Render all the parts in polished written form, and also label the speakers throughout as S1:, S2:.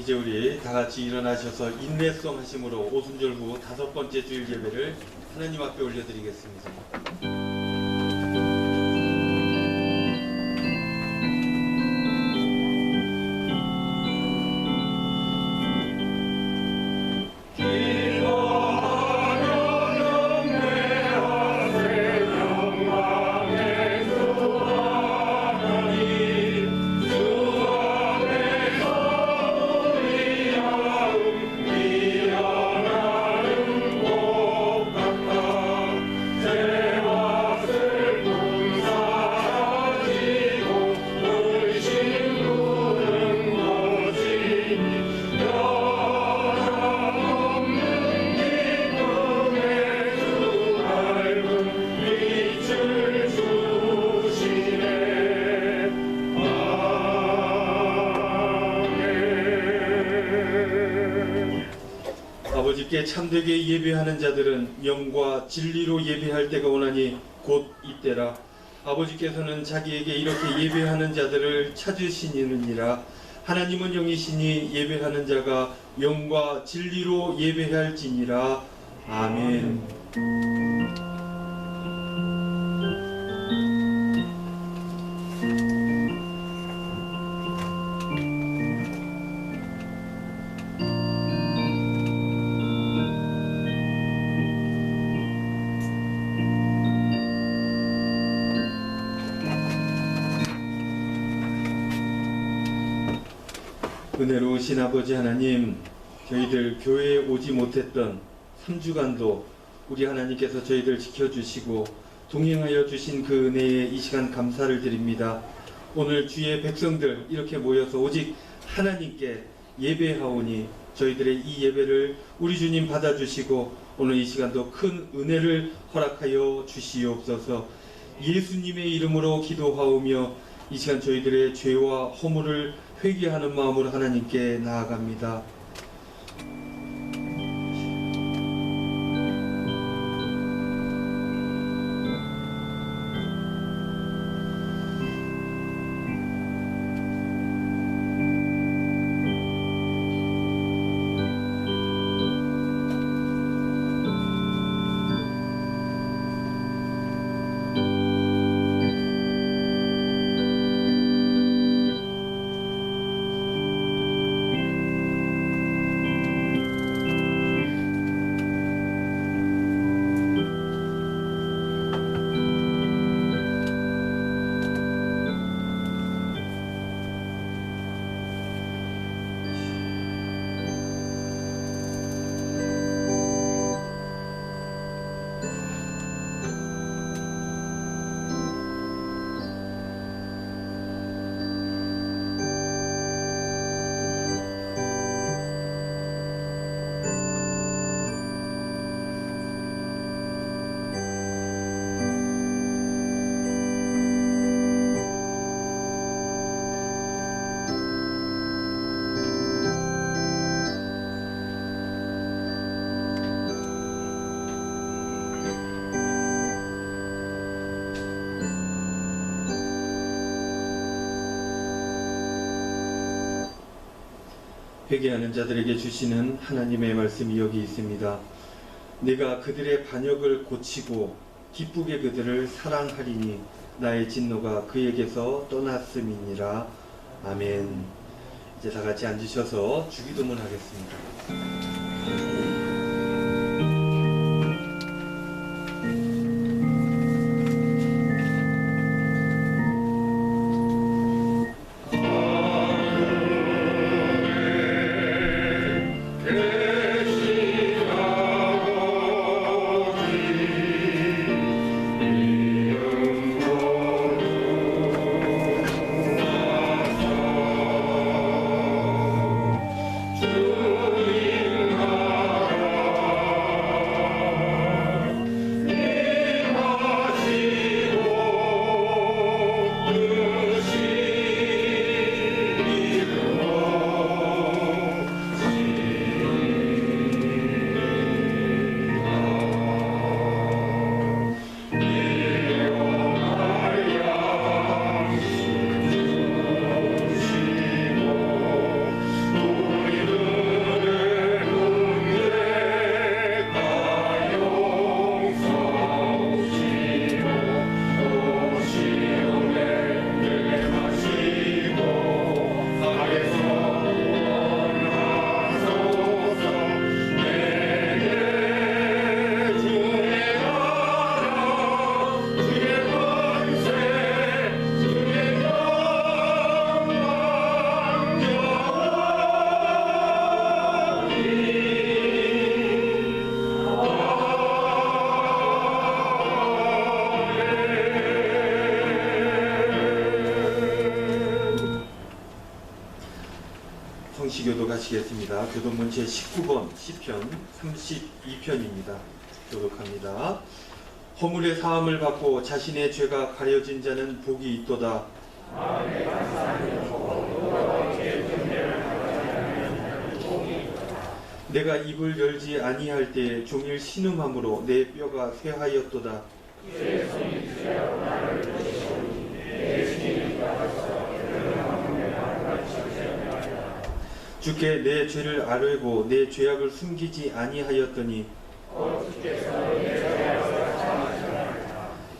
S1: 이제 우리 다 같이 일어나셔서 인내송 하심으로 오순절 후 5번째 주일 예배를 하나님 앞에 올려드리겠습니다. 아버지께 참되게 예배하는 자들은 영과 진리로 예배할 때가 오나니 곧 이때라. 아버지께서는 자기에게 이렇게 예배하는 자들을 찾으시니라. 하나님은 영이시니 예배하는 자가 영과 진리로 예배할지니라. 아멘. 은혜로우신 아버지 하나님, 저희들 교회에 오지 못했던 3주간도 우리 하나님께서 저희들 지켜주시고 동행하여 주신 그 은혜에 이 시간 감사를 드립니다. 오늘 주의 백성들 이렇게 모여서 오직 하나님께 예배하오니 저희들의 이 예배를 우리 주님 받아주시고 오늘 이 시간도 큰 은혜를 허락하여 주시옵소서. 예수님의 이름으로 기도하오며 이 시간 저희들의 죄와 허물을 회개하는 마음으로 하나님께 나아갑니다. 회개하는 자들에게 주시는 하나님의 말씀이 여기 있습니다. 내가 그들의 반역을 고치고 기쁘게 그들을 사랑하리니 나의 진노가 그에게서 떠났음이니라. 아멘. 이제 다 같이 앉으셔서 주기도문 하겠습니다. 성시교도 가시겠습니다. 교도문 제19번 시편 32편입니다. 교독합니다. 허물의 사함을 받고 자신의 죄가 가려진 자는 복이 있도다. 내가 입을 열지 아니할 때에 종일 신음함으로 내 뼈가 쇠하였도다. 주께 내 죄를 아뢰고 내 죄악을 숨기지 아니하였더니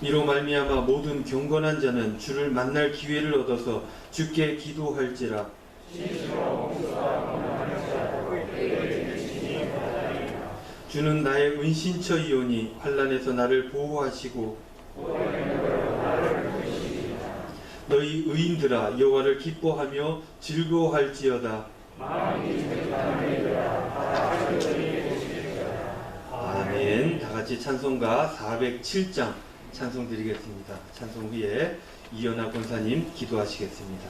S1: 이로 말미암아 모든 경건한 자는 주를 만날 기회를 얻어서 주께 기도할지라. 주는 나의 은신처이오니 환난에서 나를 보호하시고 너희 의인들아 여호와를 기뻐하며 즐거워할지어다. 아멘. 다같이 찬송가 407장 찬송 드리겠습니다. 찬송 후에 이연아 권사님 기도하시겠습니다.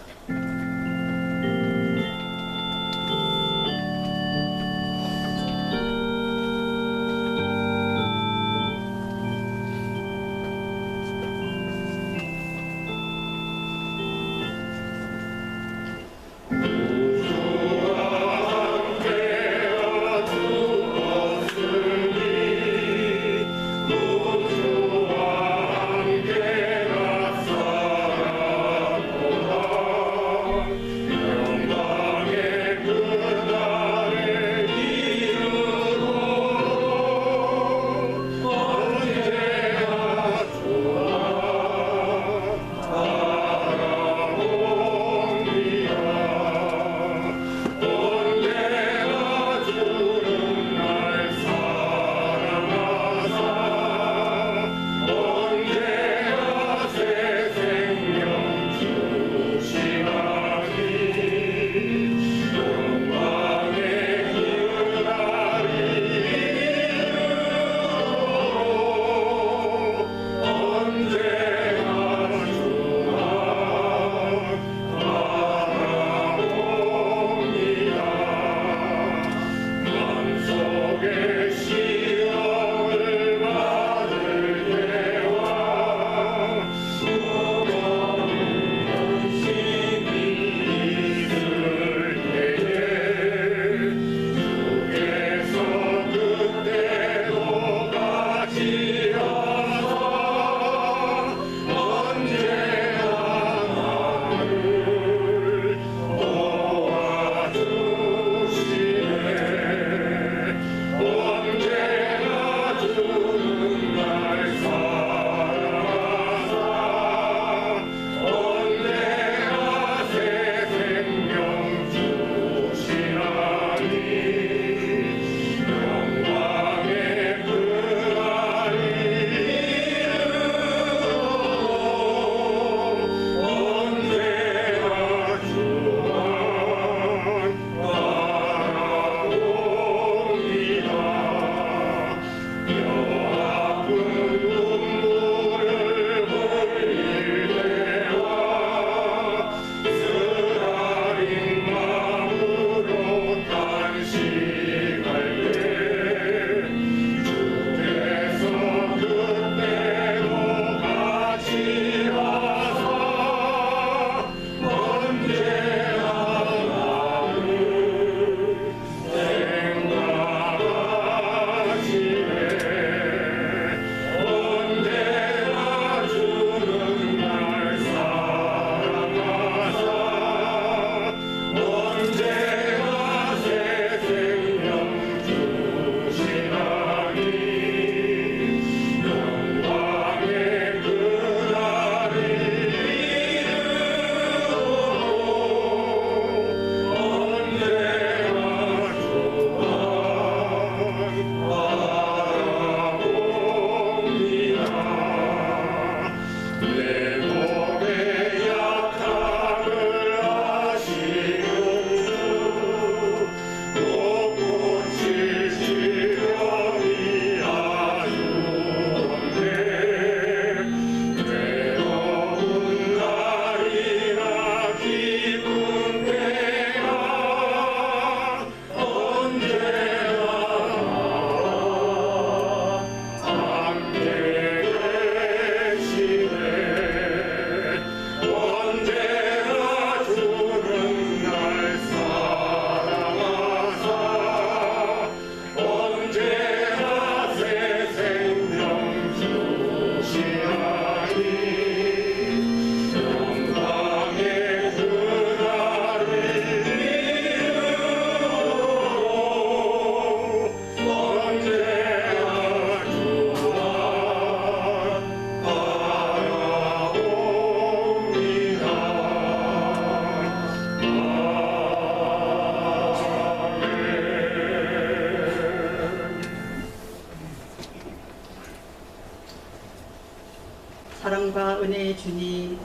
S2: 사랑과 은혜의 주님,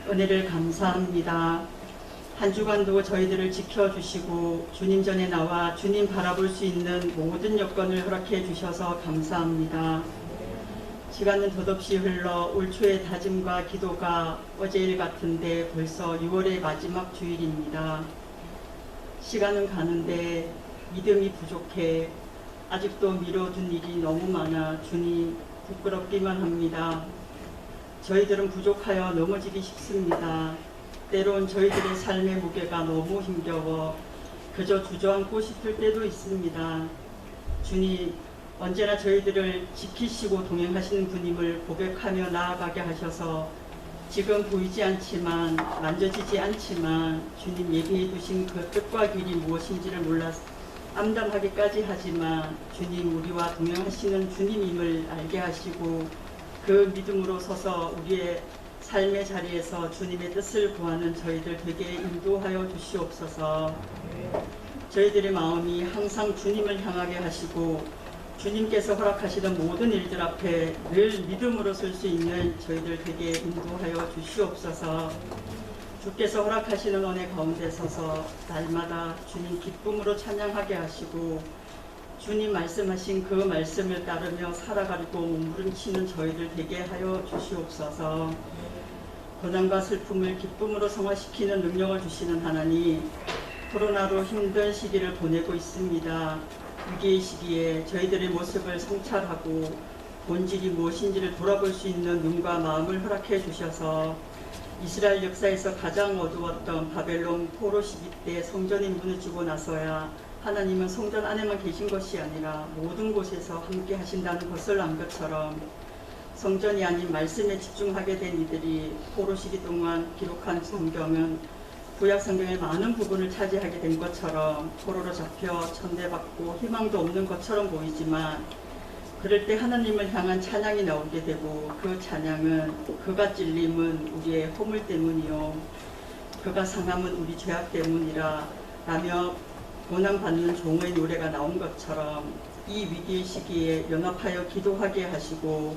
S2: 은혜를 감사합니다. 한 주간도 저희들을 지켜주시고 주님 전에 나와 주님 바라볼 수 있는 모든 여건을 허락해 주셔서 감사합니다. 시간은 덧없이 흘러 올 초의 다짐과 기도가 어제일 같은데 벌써 6월의 마지막 주일입니다. 시간은 가는데 믿음이 부족해 아직도 미뤄둔 일이 너무 많아 주님 부끄럽기만 합니다. 저희들은 부족하여 넘어지기 쉽습니다. 때론 저희들의 삶의 무게가 너무 힘겨워 그저 주저앉고 싶을 때도 있습니다. 주님, 언제나 저희들을 지키시고 동행하시는 분임을 고백하며 나아가게 하셔서 지금 보이지 않지만 만져지지 않지만 주님 예비해 두신 그 뜻과 길이 무엇인지를 몰라 암담하기까지 하지만 주님 우리와 동행하시는 주님임을 알게 하시고 그 믿음으로 서서 우리의 삶의 자리에서 주님의 뜻을 구하는 저희들 되게 인도하여 주시옵소서. 저희들의 마음이 항상 주님을 향하게 하시고 주님께서 허락하시는 모든 일들 앞에 늘 믿음으로 설 수 있는 저희들 되게 인도하여 주시옵소서. 주께서 허락하시는 은혜 가운데 서서 날마다 주님 기쁨으로 찬양하게 하시고 주님 말씀하신 그 말씀을 따르며 살아가려고 몸부림치는 저희들 되게 하여 주시옵소서. 고난과 슬픔을 기쁨으로 성화시키는 능력을 주시는 하나님, 코로나로 힘든 시기를 보내고 있습니다. 위기의 시기에 저희들의 모습을 성찰하고 본질이 무엇인지를 돌아볼 수 있는 눈과 마음을 허락해 주셔서 이스라엘 역사에서 가장 어두웠던 바벨론 포로 시기 때 성전이 무너지고 나서야 하나님은 성전 안에만 계신 것이 아니라 모든 곳에서 함께 하신다는 것을 안 것처럼 성전이 아닌 말씀에 집중하게 된 이들이 포로 시기 동안 기록한 성경은 구약 성경의 많은 부분을 차지하게 된 것처럼 포로로 잡혀 천대받고 희망도 없는 것처럼 보이지만 그럴 때 하나님을 향한 찬양이 나오게 되고 그 찬양은 그가 찔림은 우리의 허물 때문이요 그가 상함은 우리 죄악 때문이라 라며 고난받는 종의 노래가 나온 것처럼 이 위기의 시기에 연합하여 기도하게 하시고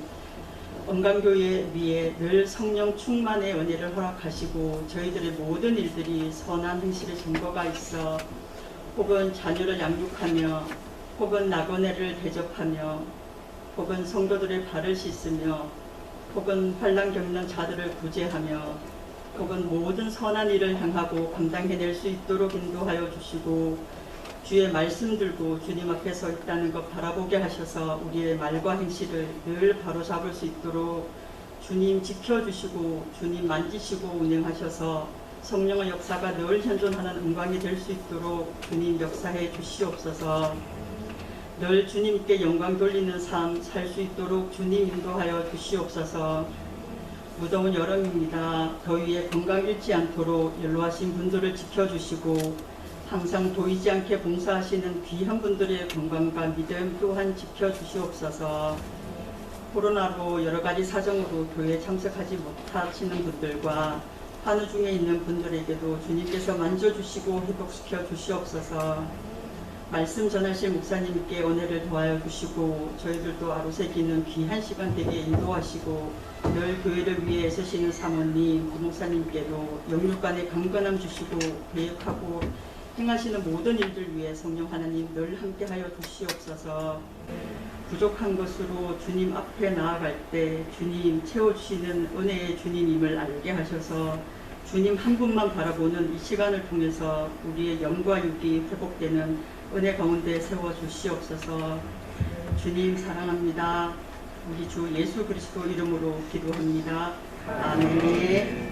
S2: 언강교회 위에 늘 성령 충만의 은혜를 허락하시고 저희들의 모든 일들이 선한 행실의 증거가 있어 혹은 자녀를 양육하며 혹은 나그네를 대접하며 혹은 성도들의 발을 씻으며 혹은 환난 겪는 자들을 구제하며 혹은 모든 선한 일을 향하고 감당해낼 수 있도록 인도하여 주시고 주의 말씀 들고 주님 앞에 서 있다는 것 바라보게 하셔서 우리의 말과 행실을 늘 바로잡을 수 있도록 주님 지켜주시고 주님 만지시고 운행하셔서 성령의 역사가 늘 현존하는 은광이 될 수 있도록 주님 역사해 주시옵소서. 늘 주님께 영광 돌리는 삶 살 수 있도록 주님 인도하여 주시옵소서. 무더운 여름입니다. 더위에 건강 잃지 않도록 연로하신 분들을 지켜주시고 항상 보이지 않게 봉사하시는 귀한 분들의 건강과 믿음 또한 지켜주시옵소서. 코로나로 여러 가지 사정으로 교회에 참석하지 못하시는 분들과 환우 중에 있는 분들에게도 주님께서 만져주시고 회복시켜 주시옵소서. 말씀 전하실 목사님께 은혜를 더하여 주시고 저희들도 아로새기는 귀한 시간 되게 인도하시고 늘 교회를 위해 애쓰시는 사모님, 부목사님께도 영육간의 강건함 주시고 계획하고 행하시는 모든 일들 위해 성령 하나님 늘 함께하여 주시옵소서. 부족한 것으로 주님 앞에 나아갈 때 주님 채워주시는 은혜의 주님임을 알게 하셔서 주님 한 분만 바라보는 이 시간을 통해서 우리의 영과 육이 회복되는 은혜 가운데 세워주시옵소서. 주님 사랑합니다. 우리 주 예수 그리스도 이름으로 기도합니다. 아멘.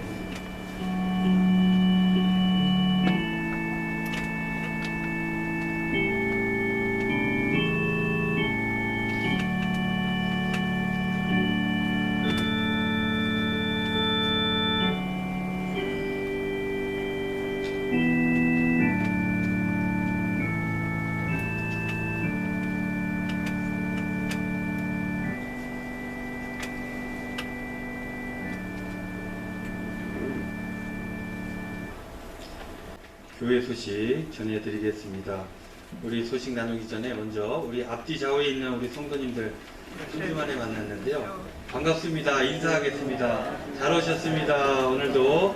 S1: 교회 소식 전해드리겠습니다. 우리 소식 나누기 전에 먼저 우리 앞뒤 좌우에 있는 우리 성도님들 3주 만에 만났는데요. 반갑습니다. 인사하겠습니다. 잘 오셨습니다. 오늘도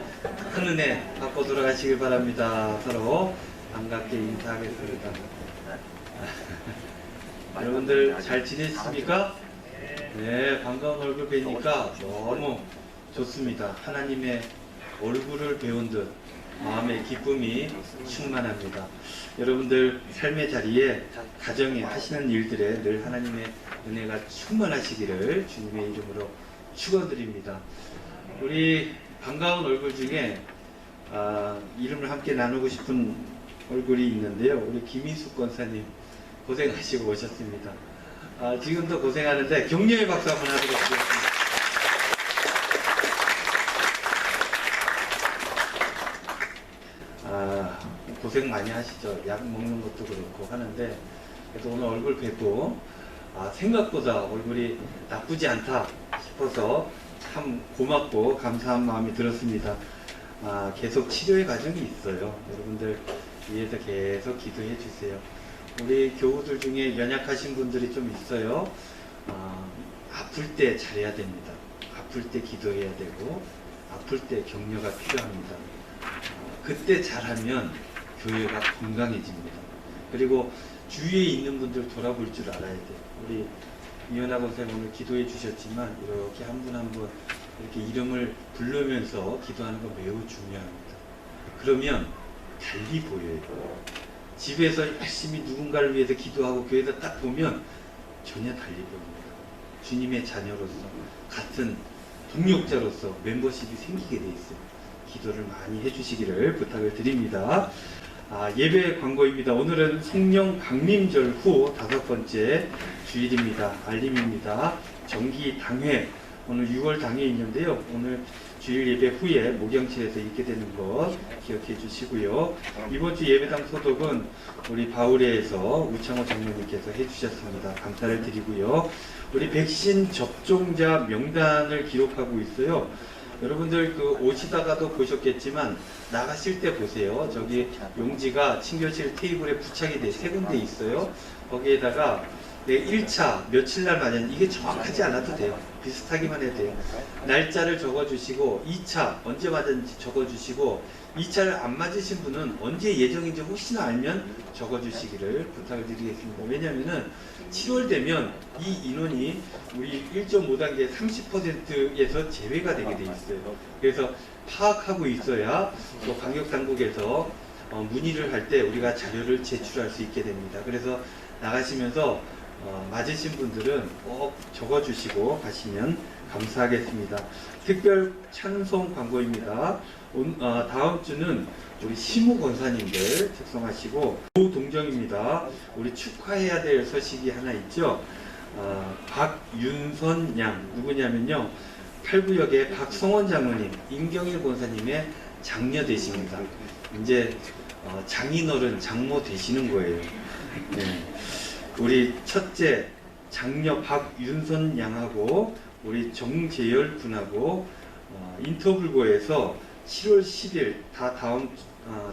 S1: 큰 은혜 받고 돌아가시길 바랍니다. 서로 반갑게 인사하겠습니다. 여러분들 잘 지내십니까? 네, 반가운 얼굴 뵈니까 너무 좋습니다. 하나님의 얼굴을 배운 듯 마음의 기쁨이 충만합니다. 여러분들 삶의 자리에 가정에 하시는 일들에 늘 하나님의 은혜가 충만하시기를 주님의 이름으로 축원드립니다. 우리 반가운 얼굴 중에 이름을 함께 나누고 싶은 얼굴이 있는데요. 우리 김희숙 권사님 고생하시고 오셨습니다. 지금도 고생하는데 격려의 박수 한번 하도록 하겠습니다. 고생 많이 하시죠. 약 먹는 것도 그렇고 하는데, 그래도 오늘 얼굴 뵙고 생각보다 얼굴이 나쁘지 않다 싶어서 참 고맙고 감사한 마음이 들었습니다. 계속 치료의 과정이 있어요. 여러분들 위해서 계속 기도해 주세요. 우리 교우들 중에 연약하신 분들이 좀 있어요. 아플 때 잘해야 됩니다. 아플 때 기도해야 되고 아플 때 격려가 필요합니다. 그때 잘하면 교회가 건강해집니다. 그리고 주위에 있는 분들 돌아볼 줄 알아야 돼요. 우리 이현아 권사님 오늘 기도해 주셨지만 이렇게 한 분 한 분 이렇게 이름을 부르면서 기도하는 거 매우 중요합니다. 그러면 달리 보여요. 집에서 열심히 누군가를 위해서 기도하고 교회에서 딱 보면 전혀 달리 보입니다. 주님의 자녀로서 같은 동역자로서 멤버십이 생기게 돼 있어요. 기도를 많이 해주시기를 부탁을 드립니다. 예배 광고입니다. 오늘은 성령 강림절 후 5번째 주일입니다. 알림입니다. 정기 당회, 오늘 6월 당회 있는데요. 오늘 주일 예배 후에 목영실에서 있게 되는 것 기억해 주시고요. 이번 주 예배당 소독은 우리 바울회에서 우창호 장로님께서 해주셨습니다. 감사를 드리고요. 우리 백신 접종자 명단을 기록하고 있어요. 여러분들 오시다가도 보셨겠지만 나가실 때 보세요. 저기 용지가 친교실 테이블에 부착이 돼 3군데 있어요. 거기에다가 내 1차 며칠 날 맞았는지 이게 정확하지 않아도 돼요. 비슷하기만 해도 돼요. 날짜를 적어주시고 2차 언제 맞았는지 적어주시고 2차를 안 맞으신 분은 언제 예정인지 혹시나 알면 적어주시기를 부탁을 드리겠습니다. 왜냐하면 7월 되면 이 인원이 우리 1.5단계 30%에서 제외가 되게 돼 있어요. 그래서 파악하고 있어야 또 방역당국에서 문의를 할 때 우리가 자료를 제출할 수 있게 됩니다. 그래서 나가시면서 맞으신 분들은 꼭 적어주시고 가시면 감사하겠습니다. 특별 찬송 광고입니다. 다음 주는 우리 시무 권사님들 작성하시고 동정입니다. 우리 축하해야 될 소식이 하나 있죠. 박윤선 양 누구냐면요. 8구역의 박성원 장로님, 임경일 권사님의 장녀 되십니다. 이제 장인어른 장모 되시는 거예요. 네. 우리 첫째 장녀 박윤선 양하고 우리 정재열 군하고 인터불고에서 7월 10일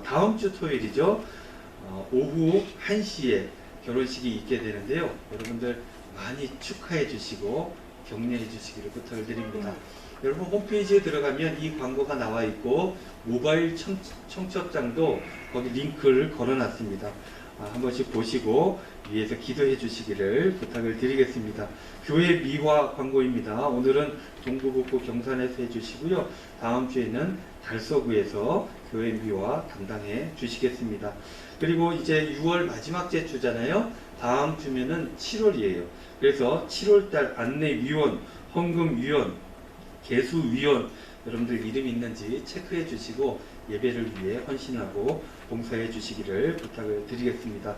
S1: 다음 주 토요일이죠. 오후 1시에 결혼식이 있게 되는데요. 여러분들 많이 축하해 주시고 격려해 주시기를 부탁을 드립니다. 여러분 홈페이지에 들어가면 이 광고가 나와 있고 모바일 청첩장도 거기 링크를 걸어 놨습니다. 한 번씩 보시고 위에서 기도해 주시기를 부탁을 드리겠습니다. 교회 미화 광고입니다. 오늘은 동부북부 경산에서 해주시고요. 다음 주에는 달서구에서 교회 미화 담당해 주시겠습니다. 그리고 이제 6월 마지막 주잖아요. 다음 주면은 7월이에요. 그래서 7월달 안내위원, 헌금위원, 개수위원 여러분들 이름 있는지 체크해 주시고 예배를 위해 헌신하고 봉사해 주시기를 부탁을 드리겠습니다.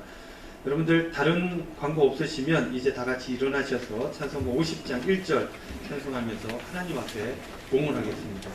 S1: 여러분들 다른 광고 없으시면 이제 다 같이 일어나셔서 찬송가 50장 1절 찬송하면서 하나님 앞에 봉헌하겠습니다.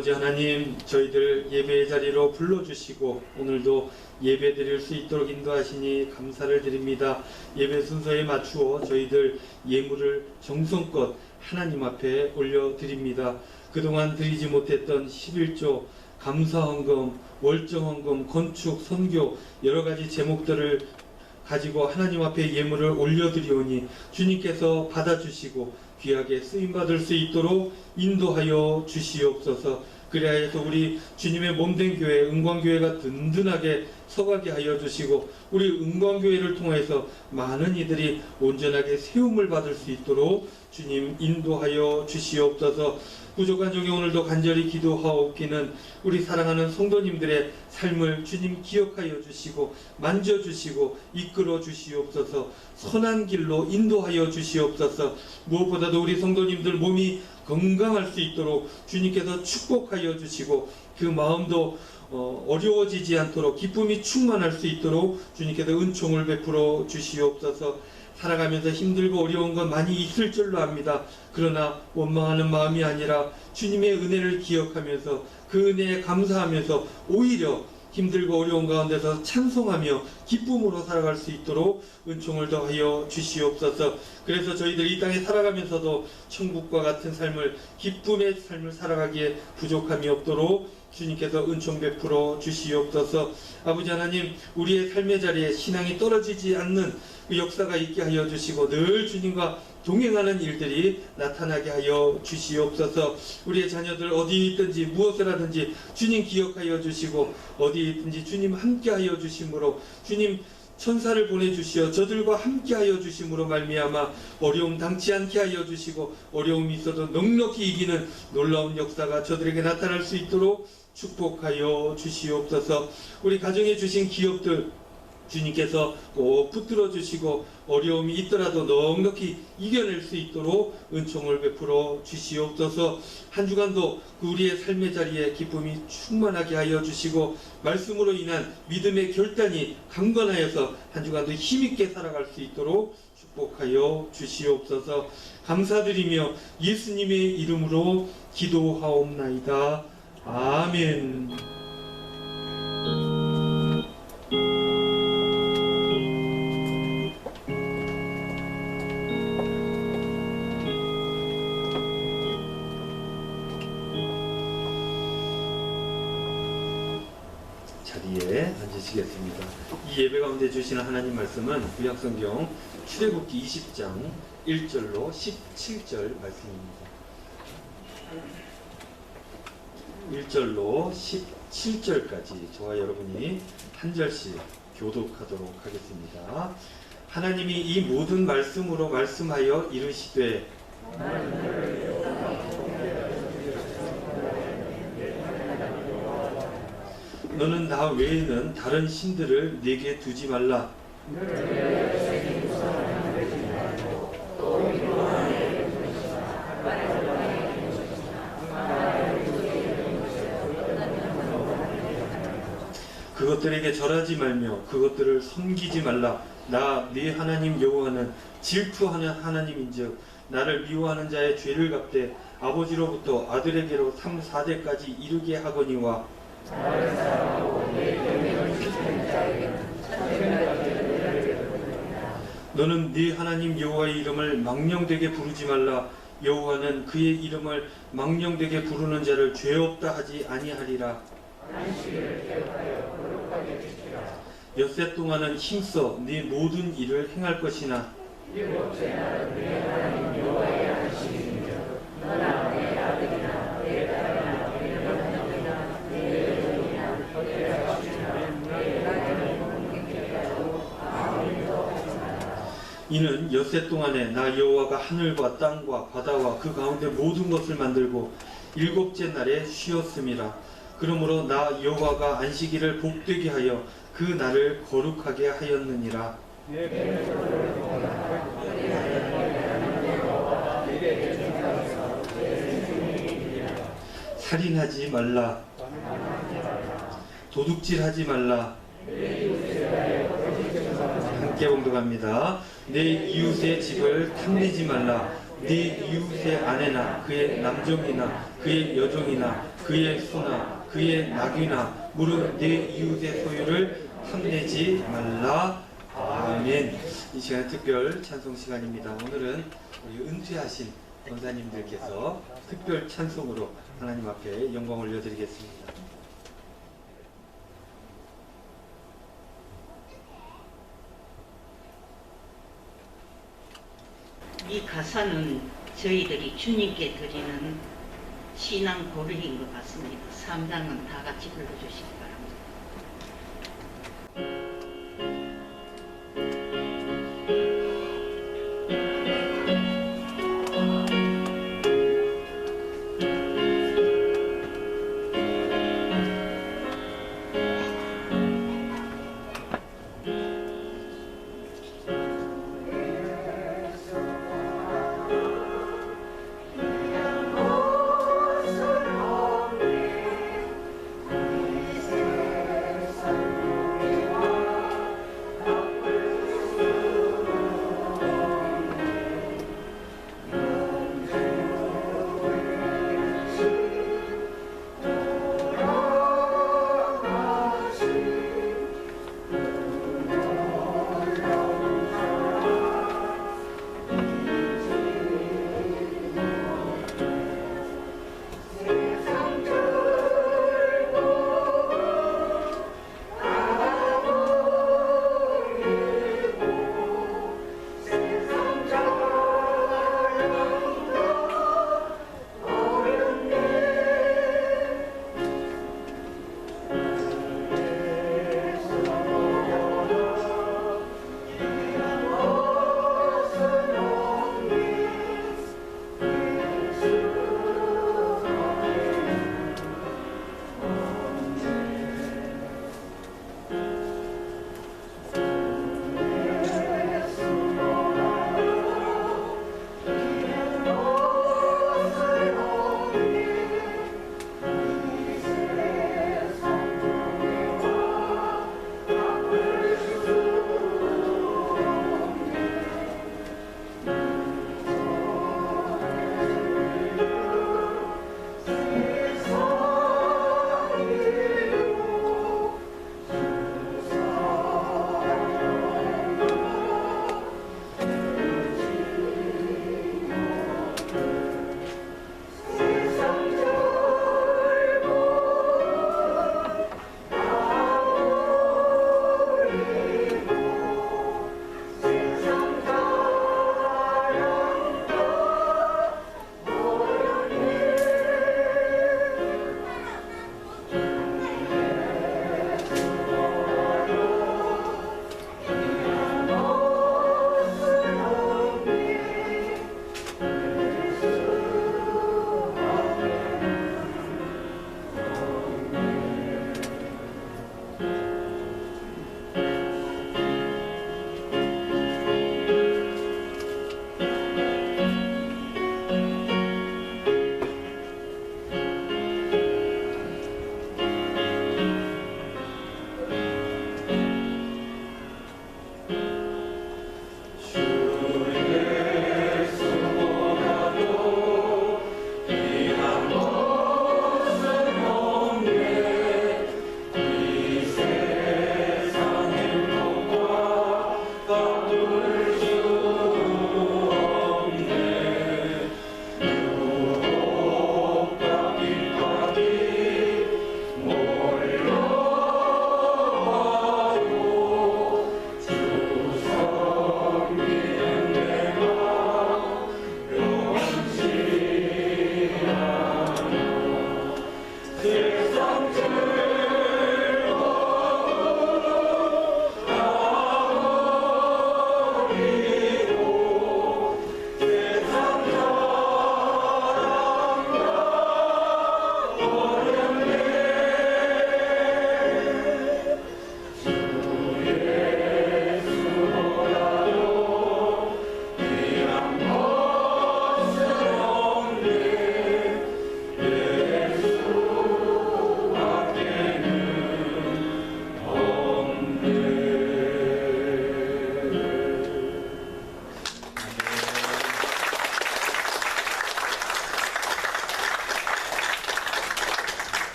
S1: 아버지 하나님, 저희들 예배의 자리로 불러주시고 오늘도 예배 드릴 수 있도록 인도하시니 감사를 드립니다. 예배 순서에 맞추어 저희들 예물을 정성껏 하나님 앞에 올려드립니다. 그동안 드리지 못했던 11조, 감사헌금, 월정헌금, 건축, 선교 여러 가지 제목들을 가지고 하나님 앞에 예물을 올려드리오니 주님께서 받아주시고 귀하게 쓰임받을 수 있도록 인도하여 주시옵소서. 그리하여서 우리 주님의 몸된 교회 은광교회가 든든하게 서가게 하여 주시고 우리 은광교회를 통해서 많은 이들이 온전하게 세움을 받을 수 있도록 주님 인도하여 주시옵소서. 부족한 중에 오늘도 간절히 기도하옵기는 우리 사랑하는 성도님들의 삶을 주님 기억하여 주시고 만져주시고 이끌어 주시옵소서. 선한 길로 인도하여 주시옵소서. 무엇보다도 우리 성도님들 몸이 건강할 수 있도록 주님께서 축복하여 주시고 그 마음도 어려워지지 않도록 기쁨이 충만할 수 있도록 주님께서 은총을 베풀어 주시옵소서. 살아가면서 힘들고 어려운 건 많이 있을 줄로 압니다. 그러나 원망하는 마음이 아니라 주님의 은혜를 기억하면서 그 은혜에 감사하면서 오히려 힘들고 어려운 가운데서 찬송하며 기쁨으로 살아갈 수 있도록 은총을 더하여 주시옵소서. 그래서 저희들 이 땅에 살아가면서도 천국과 같은 삶을, 기쁨의 삶을 살아가기에 부족함이 없도록 주님께서 은총 베풀어 주시옵소서. 아버지 하나님, 우리의 삶의 자리에 신앙이 떨어지지 않는 그 역사가 있게 하여 주시고 늘 주님과 동행하는 일들이 나타나게 하여 주시옵소서. 우리의 자녀들 어디 있든지 무엇을 하든지 주님 기억하여 주시고 어디 있든지 주님 함께 하여 주심으로 주님 천사를 보내주시어 저들과 함께 하여 주심으로 말미암아 어려움 당치 않게 하여 주시고 어려움이 있어도 넉넉히 이기는 놀라운 역사가 저들에게 나타날 수 있도록 축복하여 주시옵소서. 우리 가정에 주신 기업들 주님께서 꼭 붙들어 주시고 어려움이 있더라도 넉넉히 이겨낼 수 있도록 은총을 베풀어 주시옵소서. 한 주간도 우리의 삶의 자리에 기쁨이 충만하게 하여 주시고 말씀으로 인한 믿음의 결단이 강건하여서 한 주간도 힘있게 살아갈 수 있도록 축복하여 주시옵소서. 감사드리며 예수님의 이름으로 기도하옵나이다. 아멘. 자리에 앉으시겠습니다. 이 예배 가운데 주시는 하나님 말씀은 구약성경 출애굽기 20장 1절로 17절 말씀입니다. 1절로 17절까지 저와 여러분이 한 절씩 교독하도록 하겠습니다. 하나님이 이 모든 말씀으로 말씀하여 이르시되 너는 나 외에는 다른 신들을 내게 두지 말라. 그것들에게 절하지 말며 그것들을 섬기지 말라. 나 네 하나님 여호와는 질투하는 하나님인즉 나를 미워하는 자의 죄를 갚되 아버지로부터 아들에게로 3, 4대까지 이르게 하거니와 너는 네 하나님 여호와의 이름을 망령되게 부르지 말라. 여호와는 그의 이름을 망령되게 부르는 자를 죄 없다 하지 아니하리라. 엿새 동안은 힘써 네 모든 일을 행할 것이나 이는 엿새 동안에 나 여호와가 하늘과 땅과 바다와 그 가운데 모든 것을 만들고 일곱째 날에 쉬었음이라. 그러므로 나 여호와가 안식일을 복되게 하여 그 날을 거룩하게 하였느니라. 살인하지 말라. 도둑질하지 말라. 함께 봉독합니다. 내 이웃의 집을 탐내지 말라. 네 이웃의 아내나 그의 남종이나 그의 여종이나 그의 소나 그의 낙이나 무릇 내 이웃의 소유를 탐내지 말라. 아멘. 이 시간 특별 찬송 시간입니다. 오늘은 우리 은퇴하신 권사님들께서 특별 찬송으로 하나님 앞에 영광을 올려드리겠습니다.
S3: 이 가사는 저희들이 주님께 드리는 신앙 고백인 것 같습니다. 3장은 다 같이 불러주시기 바랍니다.
S4: 내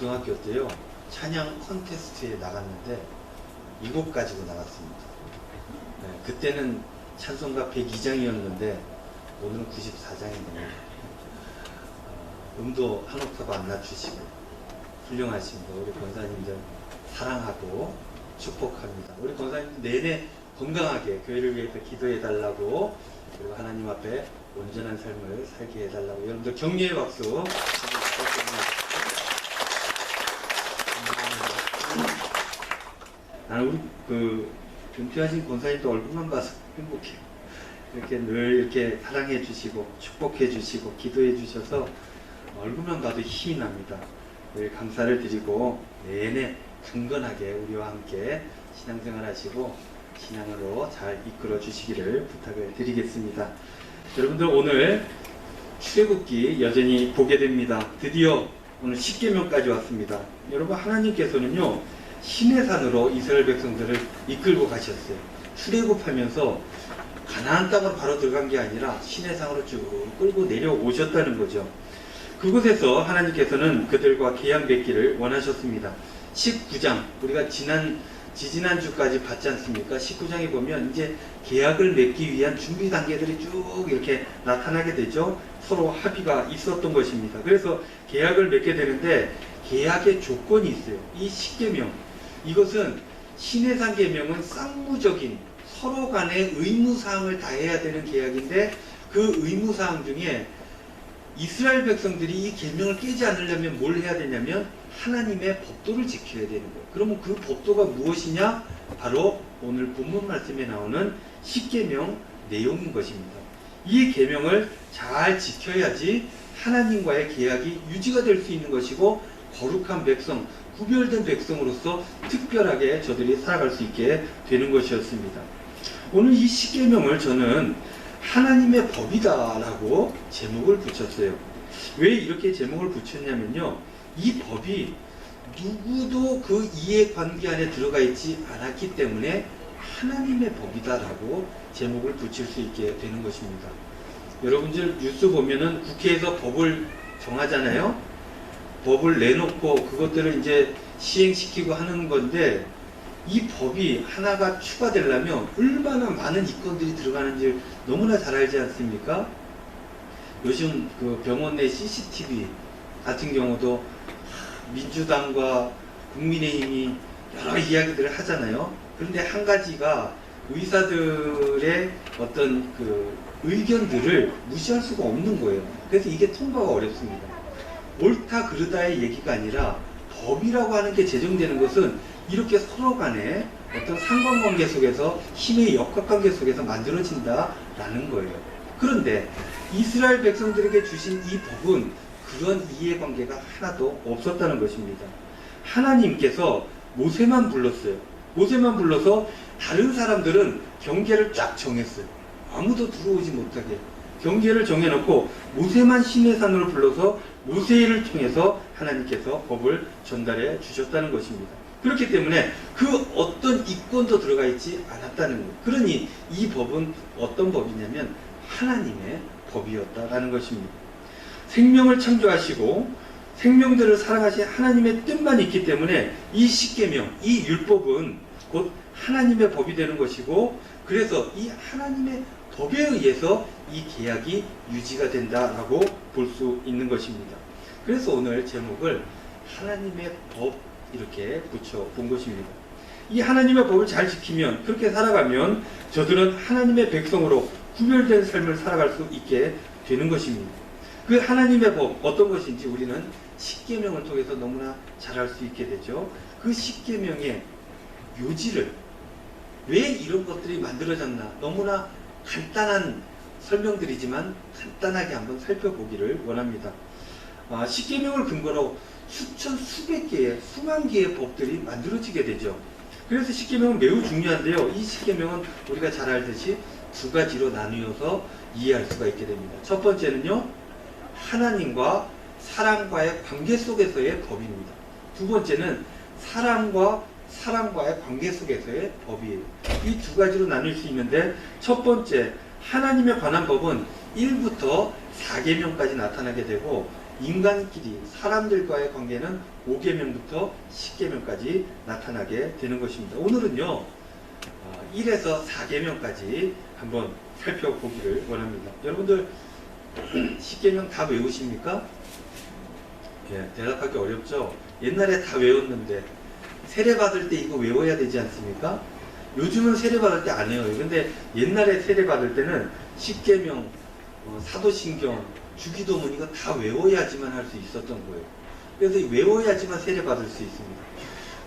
S1: 고등학교 때요 찬양 콘테스트에 나갔는데 7 가지고 나갔습니다. 네, 그때는 찬송가 102장이었는데 오늘은 94장이 됩니다. 음도 한 옥타브 안 낮추시고 훌륭하십니다. 우리 권사님들 사랑하고 축복합니다. 우리 권사님들 내내 건강하게 교회를 위해서 기도해 달라고, 그리고 하나님 앞에 온전한 삶을 살게 해달라고 여러분들 격려의 박수 부탁드립니다. 나는 우리 은퇴하신 권사님도 얼굴만 봐서 행복해요. 이렇게 늘 이렇게 사랑해 주시고 축복해 주시고 기도해 주셔서 얼굴만 봐도 힘이 납니다. 늘 감사를 드리고 내내 강건하게 우리와 함께 신앙생활 하시고 신앙으로 잘 이끌어 주시기를 부탁을 드리겠습니다. 여러분들 오늘 출애굽기 여전히 보게 됩니다. 드디어 오늘 십계명까지 왔습니다. 여러분 하나님께서는요 시내산으로 이스라엘 백성들을 이끌고 가셨어요. 출애굽하면서 가나안 땅으로 바로 들어간 게 아니라 시내산으로 쭉 끌고 내려오셨다는 거죠. 그곳에서 하나님께서는 그들과 계약 맺기를 원하셨습니다. 19장 우리가 지지난주까지 봤지 않습니까? 19장에 보면 이제 계약을 맺기 위한 준비 단계들이 쭉 이렇게 나타나게 되죠. 서로 합의가 있었던 것입니다. 그래서 계약을 맺게 되는데 계약의 조건이 있어요. 이 10계명 이것은 시내산 계명은 쌍무적인 서로 간의 의무사항을 다해야 되는 계약인데 그 의무사항 중에 이스라엘 백성들이 이 계명을 깨지 않으려면 뭘 해야 되냐면 하나님의 법도를 지켜야 되는 거예요. 그러면 그 법도가 무엇이냐? 바로 오늘 본문 말씀에 나오는 10계명 내용인 것입니다. 이 계명을 잘 지켜야지 하나님과의 계약이 유지가 될 수 있는 것이고 거룩한 백성, 구별된 백성으로서 특별하게 저들이 살아갈 수 있게 되는 것이었습니다. 오늘 이 10계명을 저는 하나님의 법이다라고 제목을 붙였어요. 왜 이렇게 제목을 붙였냐면요. 이 법이 누구도 그 이해관계 안에 들어가 있지 않았기 때문에 하나님의 법이다라고 제목을 붙일 수 있게 되는 것입니다. 여러분들 뉴스 보면은 국회에서 법을 정하잖아요. 법을 내놓고 그것들을 이제 시행시키고 하는 건데 이 법이 하나가 추가되려면 얼마나 많은 이건들이 들어가는지 너무나 잘 알지 않습니까? 요즘 그 병원 내 CCTV 같은 경우도 민주당과 국민의힘이 여러 이야기들을 하잖아요. 그런데 한 가지가 의사들의 어떤 그 의견들을 무시할 수가 없는 거예요. 그래서 이게 통과가 어렵습니다. 옳다 그르다의 얘기가 아니라 법이라고 하는 게 제정되는 것은 이렇게 서로 간에 어떤 상관관계 속에서 힘의 역학관계 속에서 만들어진다라는 거예요. 그런데 이스라엘 백성들에게 주신 이 법은 그런 이해관계가 하나도 없었다는 것입니다. 하나님께서 모세만 불렀어요. 모세만 불러서 다른 사람들은 경계를 쫙 정했어요. 아무도 들어오지 못하게 경계를 정해놓고 모세만 시내산으로 불러서 모세를 통해서 하나님께서 법을 전달해 주셨다는 것입니다. 그렇기 때문에 그 어떤 이권도 들어가 있지 않았다는 거예요. 그러니 이 법은 어떤 법이냐면 하나님의 법이었다라는 것입니다. 생명을 창조하시고 생명들을 사랑하신 하나님의 뜻만 있기 때문에 이 십계명, 이 율법은 곧 하나님의 법이 되는 것이고 그래서 이 하나님의 법에 의해서 이 계약이 유지가 된다라고 볼 수 있는 것입니다. 그래서 오늘 제목을 하나님의 법 이렇게 붙여본 것입니다. 이 하나님의 법을 잘 지키면 그렇게 살아가면 저들은 하나님의 백성으로 구별된 삶을 살아갈 수 있게 되는 것입니다. 그 하나님의 법 어떤 것인지 우리는 십계명을 통해서 너무나 잘 알 수 있게 되죠. 그 십계명의 요지를 왜 이런 것들이 만들어졌나 너무나 간단한 설명들이지만 간단하게 한번 살펴보기를 원합니다. 십계명을 근거로 수천 수백 개의 수만 개의 법들이 만들어지게 되죠. 그래서 십계명은 매우 중요한데요. 이 십계명은 우리가 잘 알듯이 두 가지로 나누어서 이해할 수가 있게 됩니다. 첫 번째는요, 하나님과 사람과의 관계 속에서의 법입니다. 두 번째는 사람과의 관계 속에서의 법이에요. 이 두 가지로 나눌 수 있는데 첫 번째 하나님에 관한 법은 1부터 4계명까지 나타나게 되고 인간끼리 사람들과의 관계는 5계명부터 10계명까지 나타나게 되는 것입니다. 오늘은요 1에서 4계명까지 한번 살펴보기를 원합니다. 여러분들 10계명 다 외우십니까? 예, 대답하기 어렵죠? 옛날에 다 외웠는데 세례 받을 때 이거 외워야 되지 않습니까? 요즘은 세례 받을 때 안 외워요. 근데 옛날에 세례 받을 때는 10계명, 사도신경, 주기도문 이거 다 외워야지만 할 수 있었던 거예요. 그래서 외워야지만 세례 받을 수 있습니다.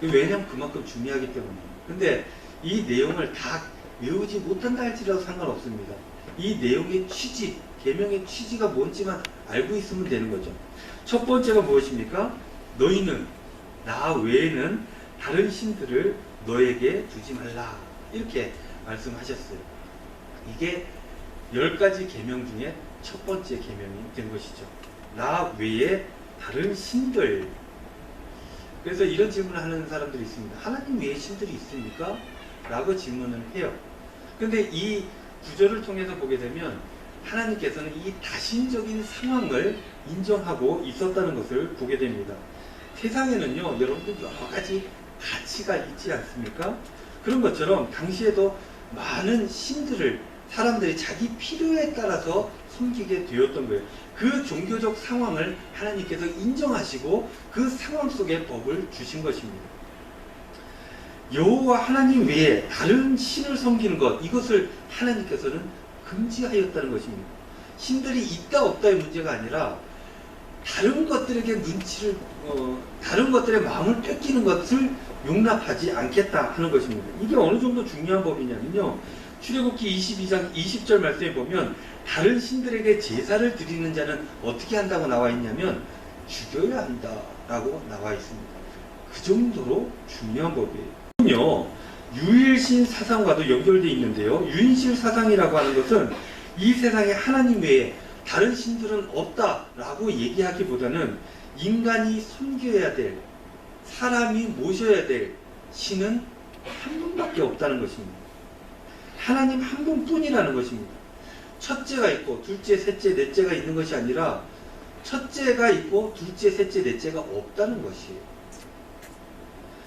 S1: 왜냐면 그만큼 중요하기 때문이에요. 근데 이 내용을 다 외우지 못한다 할지라도 상관없습니다. 이 내용의 취지, 계명의 취지가 뭔지만 알고 있으면 되는 거죠. 첫 번째가 무엇입니까? 너희는 나 외에는 다른 신들을 너에게 두지 말라. 이렇게 말씀하셨어요. 이게 10가지 계명 중에 첫 번째 계명이 된 것이죠. 나 외에 다른 신들. 그래서 이런 질문을 하는 사람들이 있습니다. 하나님 외에 신들이 있습니까? 라고 질문을 해요. 근데 이 구절을 통해서 보게 되면 하나님께서는 이 다신적인 상황을 인정하고 있었다는 것을 보게 됩니다. 세상에는요, 여러분들 여러 가지 가치가 있지 않습니까? 그런 것처럼 당시에도 많은 신들을 사람들이 자기 필요에 따라서 섬기게 되었던 거예요. 그 종교적 상황을 하나님께서 인정하시고 그 상황 속에 법을 주신 것입니다. 여호와 하나님 외에 다른 신을 섬기는 것, 이것을 하나님께서는 금지하였다는 것입니다. 신들이 있다 없다의 문제가 아니라 다른 것들에게 눈치를 다른 것들의 마음을 뺏기는 것을 용납하지 않겠다 하는 것입니다. 이게 어느 정도 중요한 법이냐면요, 출애굽기 22장 20절 말씀에 보면 다른 신들에게 제사를 드리는 자는 어떻게 한다고 나와 있냐면 죽여야 한다라고 나와 있습니다. 그 정도로 중요한 법이에요. 유일신 사상과도 연결되어 있는데요, 유일신 사상이라고 하는 것은 이 세상에 하나님 외에 다른 신들은 없다라고 얘기하기보다는 인간이 섬겨야 될, 사람이 모셔야 될 신은 한 분밖에 없다는 것입니다. 하나님 한 분뿐이라는 것입니다. 첫째가 있고 둘째, 셋째, 넷째가 있는 것이 아니라 첫째가 있고 둘째, 셋째, 넷째가 없다는 것이에요.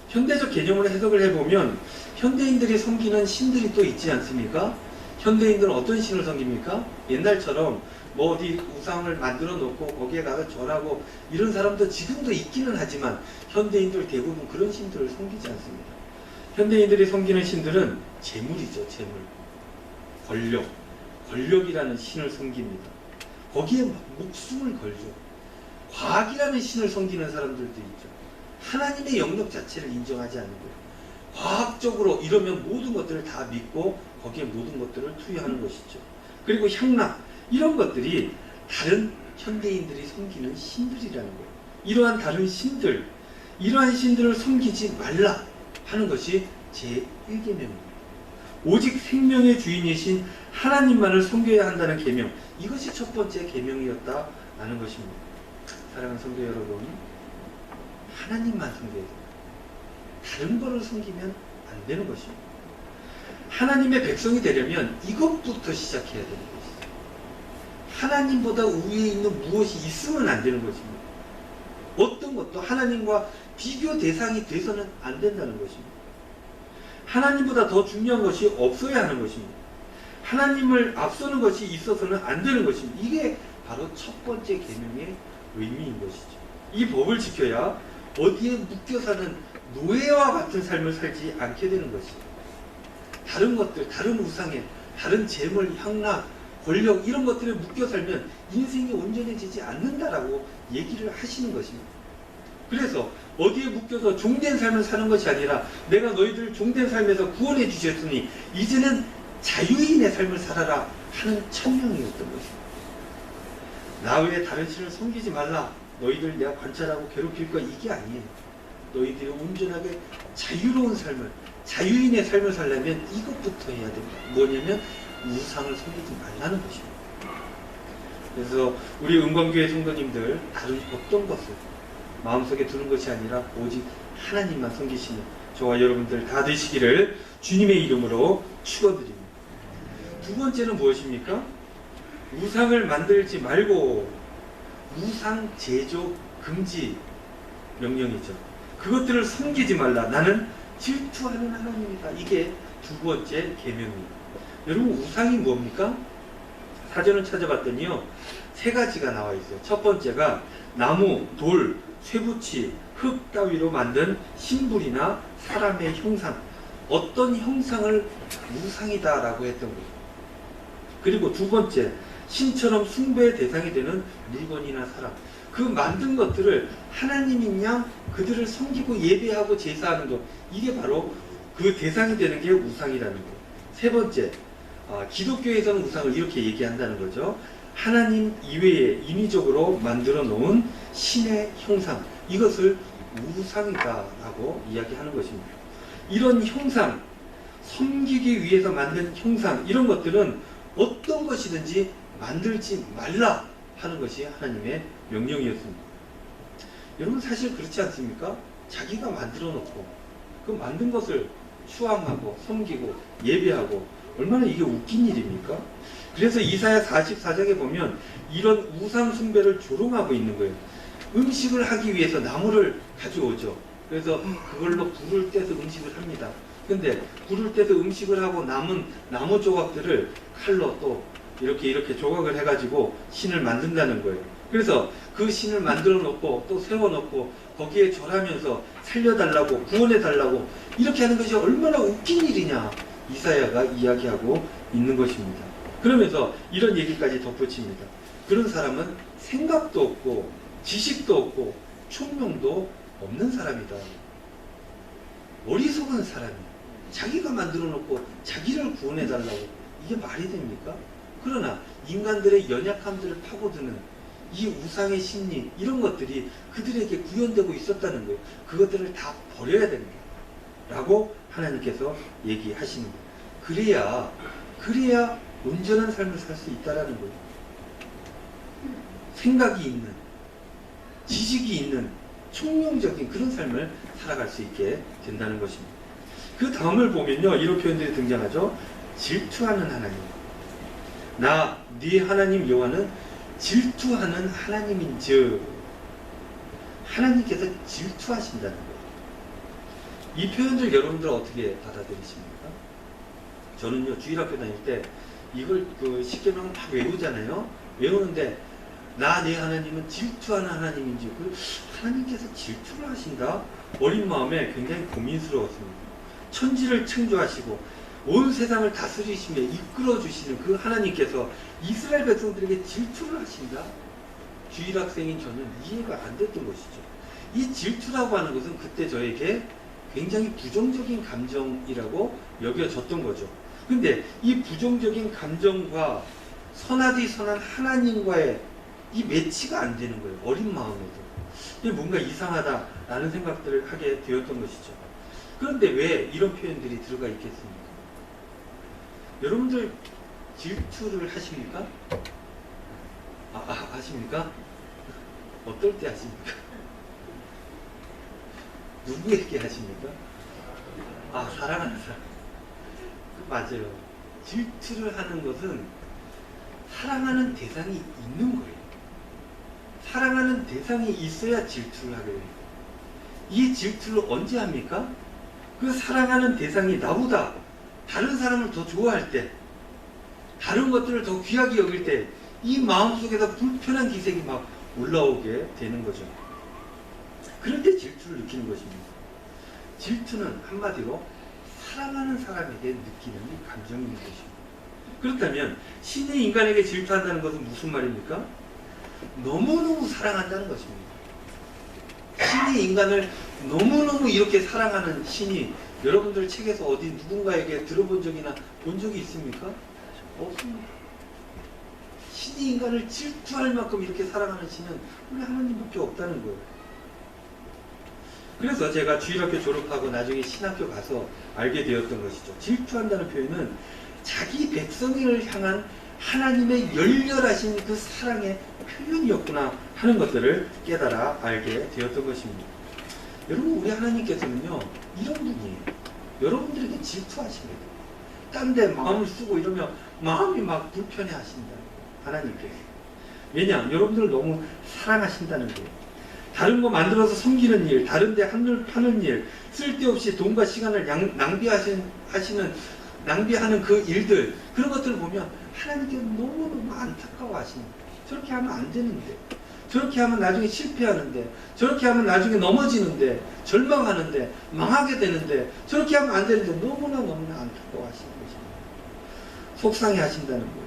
S1: 현대적 개념으로 해석을 해보면 현대인들이 섬기는 신들이 또 있지 않습니까? 현대인들은 어떤 신을 섬깁니까? 옛날처럼 뭐 어디 우상을 만들어 놓고 거기에 가서 절하고 이런 사람도 지금도 있기는 하지만 현대인들 대부분 그런 신들을 섬기지 않습니다. 현대인들이 섬기는 신들은 재물이죠. 재물, 권력이라는 신을 섬깁니다. 거기에 목숨을 걸죠. 과학이라는 신을 섬기는 사람들도 있죠. 하나님의 영역 자체를 인정하지 않는 거예요. 과학적으로 이러면 모든 것들을 다 믿고 거기에 모든 것들을 투여하는 것이죠. 그리고 향락, 이런 것들이 다른 현대인들이 섬기는 신들이라는 거예요. 이러한 다른 신들, 이러한 신들을 섬기지 말라 하는 것이 제1계명입니다. 오직 생명의 주인이신 하나님만을 섬겨야 한다는 계명, 이것이 첫 번째 계명이었다라는 것입니다. 사랑하는 성도 여러분, 하나님만 섬겨야 됩니다. 다른 거를 섬기면 안 되는 것입니다. 하나님의 백성이 되려면 이것부터 시작해야 되는 것입니다. 하나님보다 위에 있는 무엇이 있으면 안 되는 것입니다. 어떤 것도 하나님과 비교 대상이 돼서는 안 된다는 것입니다. 하나님보다 더 중요한 것이 없어야 하는 것입니다. 하나님을 앞서는 것이 있어서는 안 되는 것입니다. 이게 바로 첫 번째 계명의 의미인 것이죠. 이 법을 지켜야 어디에 묶여 사는 노예와 같은 삶을 살지 않게 되는 것이죠. 다른 것들, 다른 우상에, 다른 재물, 향락, 권력 이런 것들에 묶여 살면 인생이 온전해지지 않는다라고 얘기를 하시는 것입니다. 그래서 어디에 묶여서 종된 삶을 사는 것이 아니라 내가 너희들 종된 삶에서 구원해 주셨으니 이제는 자유인의 삶을 살아라 하는 천명이었던 것입니다. 나 외에 다른 신을 섬기지 말라, 너희들 내가 관찰하고 괴롭힐 거, 이게 아니에요. 너희들이 온전하게 자유로운 삶을, 자유인의 삶을 살려면 이것부터 해야 된다. 뭐냐면 우상을 섬기지 말라는 것입니다. 그래서 우리 은광교회 성도님들 다른 어떤 것을 마음속에 두는 것이 아니라 오직 하나님만 섬기시는 저와 여러분들 다 되시기를 주님의 이름으로 축원드립니다. 두 번째는 무엇입니까? 우상을 만들지 말고 우상 제조 금지, 명령이죠. 그것들을 섬기지 말라. 나는 질투하는 하나님이다. 이게 두 번째 계명이에요. 여러분, 우상이 뭡니까? 사전을 찾아봤더니요, 세 가지가 나와 있어요. 첫 번째가 나무, 돌, 쇠붙이, 흙 따위로 만든 신불이나 사람의 형상, 어떤 형상을 우상이다라고 했던 거예요. 그리고 두 번째, 신처럼 숭배의 대상이 되는 물건이나 사람, 그 만든 것들을 하나님인 양 그들을 섬기고 예배하고 제사하는 것, 이게 바로 그 대상이 되는 게 우상이라는 거예요. 세 번째, 기독교에서는 우상을 이렇게 얘기한다는 거죠. 하나님 이외에 인위적으로 만들어 놓은 신의 형상, 이것을 우상이다라고 이야기하는 것입니다. 이런 형상, 섬기기 위해서 만든 형상, 이런 것들은 어떤 것이든지 만들지 말라 하는 것이 하나님의 명령이었습니다. 여러분, 사실 그렇지 않습니까? 자기가 만들어 놓고 그 만든 것을 추앙하고 섬기고 예배하고, 얼마나 이게 웃긴 일입니까? 그래서 이사야 44장에 보면 이런 우상 숭배를 조롱하고 있는 거예요. 음식을 하기 위해서 나무를 가져오죠. 그래서 그걸로 불을 떼서 음식을 합니다. 근데 불을 떼서 음식을 하고 남은 나무 조각들을 칼로 또 이렇게 조각을 해가지고 신을 만든다는 거예요. 그래서 그 신을 만들어 놓고 또 세워 놓고 거기에 절하면서 살려달라고, 구원해달라고 이렇게 하는 것이 얼마나 웃긴 일이냐, 이사야가 이야기하고 있는 것입니다. 그러면서 이런 얘기까지 덧붙입니다. 그런 사람은 생각도 없고 지식도 없고 총명도 없는 사람이다. 어리석은 사람이야. 자기가 만들어 놓고 자기를 구원해달라고, 이게 말이 됩니까? 그러나 인간들의 연약함들을 파고드는 이 우상의 심리, 이런 것들이 그들에게 구현되고 있었다는 거예요. 그것들을 다 버려야 됩니다 라고 하나님께서 얘기하시는 거예요. 그래야 온전한 삶을 살 수 있다라는 거예요. 생각이 있는, 지식이 있는, 총명적인 그런 삶을 살아갈 수 있게 된다는 것입니다. 그 다음을 보면요, 이런 표현들이 등장하죠. 질투하는 하나님. 네 하나님 여호와는 질투하는 하나님인즉, 하나님께서 질투하신다는 거예요. 이 표현들 여러분들 어떻게 받아들이십니까? 저는요, 주일학교 다닐 때 이걸 쉽게 말하면 막 외우잖아요. 외우는데 내 하나님은 질투하는 하나님인지, 하나님께서 질투를 하신다? 어린 마음에 굉장히 고민스러웠습니다. 천지를 창조하시고 온 세상을 다스리시며 이끌어주시는 그 하나님께서 이스라엘 백성들에게 질투를 하신다? 주일학생인 저는 이해가 안 됐던 것이죠. 이 질투라고 하는 것은 그때 저에게 굉장히 부정적인 감정이라고 여겨졌던 거죠. 근데 이 부정적인 감정과 선하디 선한 하나님과의 이 매치가 안 되는 거예요. 어린 마음에도. 이게 뭔가 이상하다라는 생각들을 하게 되었던 것이죠. 그런데 왜 이런 표현들이 들어가 있겠습니까? 여러분들 질투를 하십니까? 하십니까? 어떨 때 하십니까? 누구에게 하십니까? 사랑하는 사람. 맞아요. 질투를 하는 것은 사랑하는 대상이 있는 거예요. 사랑하는 대상이 있어야 질투를 하게 됩니다. 이 질투를 언제 합니까? 그 사랑하는 대상이 나보다 다른 사람을 더 좋아할 때, 다른 것들을 더 귀하게 여길 때, 이 마음속에서 불편한 기색이 막 올라오게 되는 거죠. 그럴 때 질투를 느끼는 것입니다. 질투는 한마디로 사랑하는 사람에게 느끼는 감정인 것입니다. 그렇다면 신이 인간에게 질투한다는 것은 무슨 말입니까? 너무너무 사랑한다는 것입니다. 신이 인간을 너무너무 이렇게 사랑하는 신이 여러분들 책에서 어디 누군가에게 들어본 적이나 본 적이 있습니까? 없습니다. 신이 인간을 질투할 만큼 이렇게 사랑하는 신은 우리 하나님밖에 없다는 거예요. 그래서 제가 주일학교 졸업하고 나중에 신학교 가서 알게 되었던 것이죠. 질투한다는 표현은 자기 백성을 향한 하나님의 열렬하신 그 사랑의 표현이었구나 하는 것들을 깨달아 알게 되었던 것입니다. 여러분, 우리 하나님께서는요, 이런 분이에요. 여러분들에게 질투하십니다. 딴 데 마음을 쓰고 이러면 마음이 막 불편해 하신다. 하나님께서. 왜냐? 여러분들을 너무 사랑하신다는 거예요. 다른 거 만들어서 섬기는 일, 다른 데 한물 파는 일, 쓸데없이 돈과 시간을 낭비하는 그 일들, 그런 것들을 보면 하나님께서 너무너무 안타까워하시는 거예요. 저렇게 하면 안 되는데, 저렇게 하면 나중에 실패하는데, 저렇게 하면 나중에 넘어지는데, 절망하는데, 망하게 되는데, 저렇게 하면 안 되는데 너무나 안타까워하시는 것입니다. 속상해 하신다는 거예요.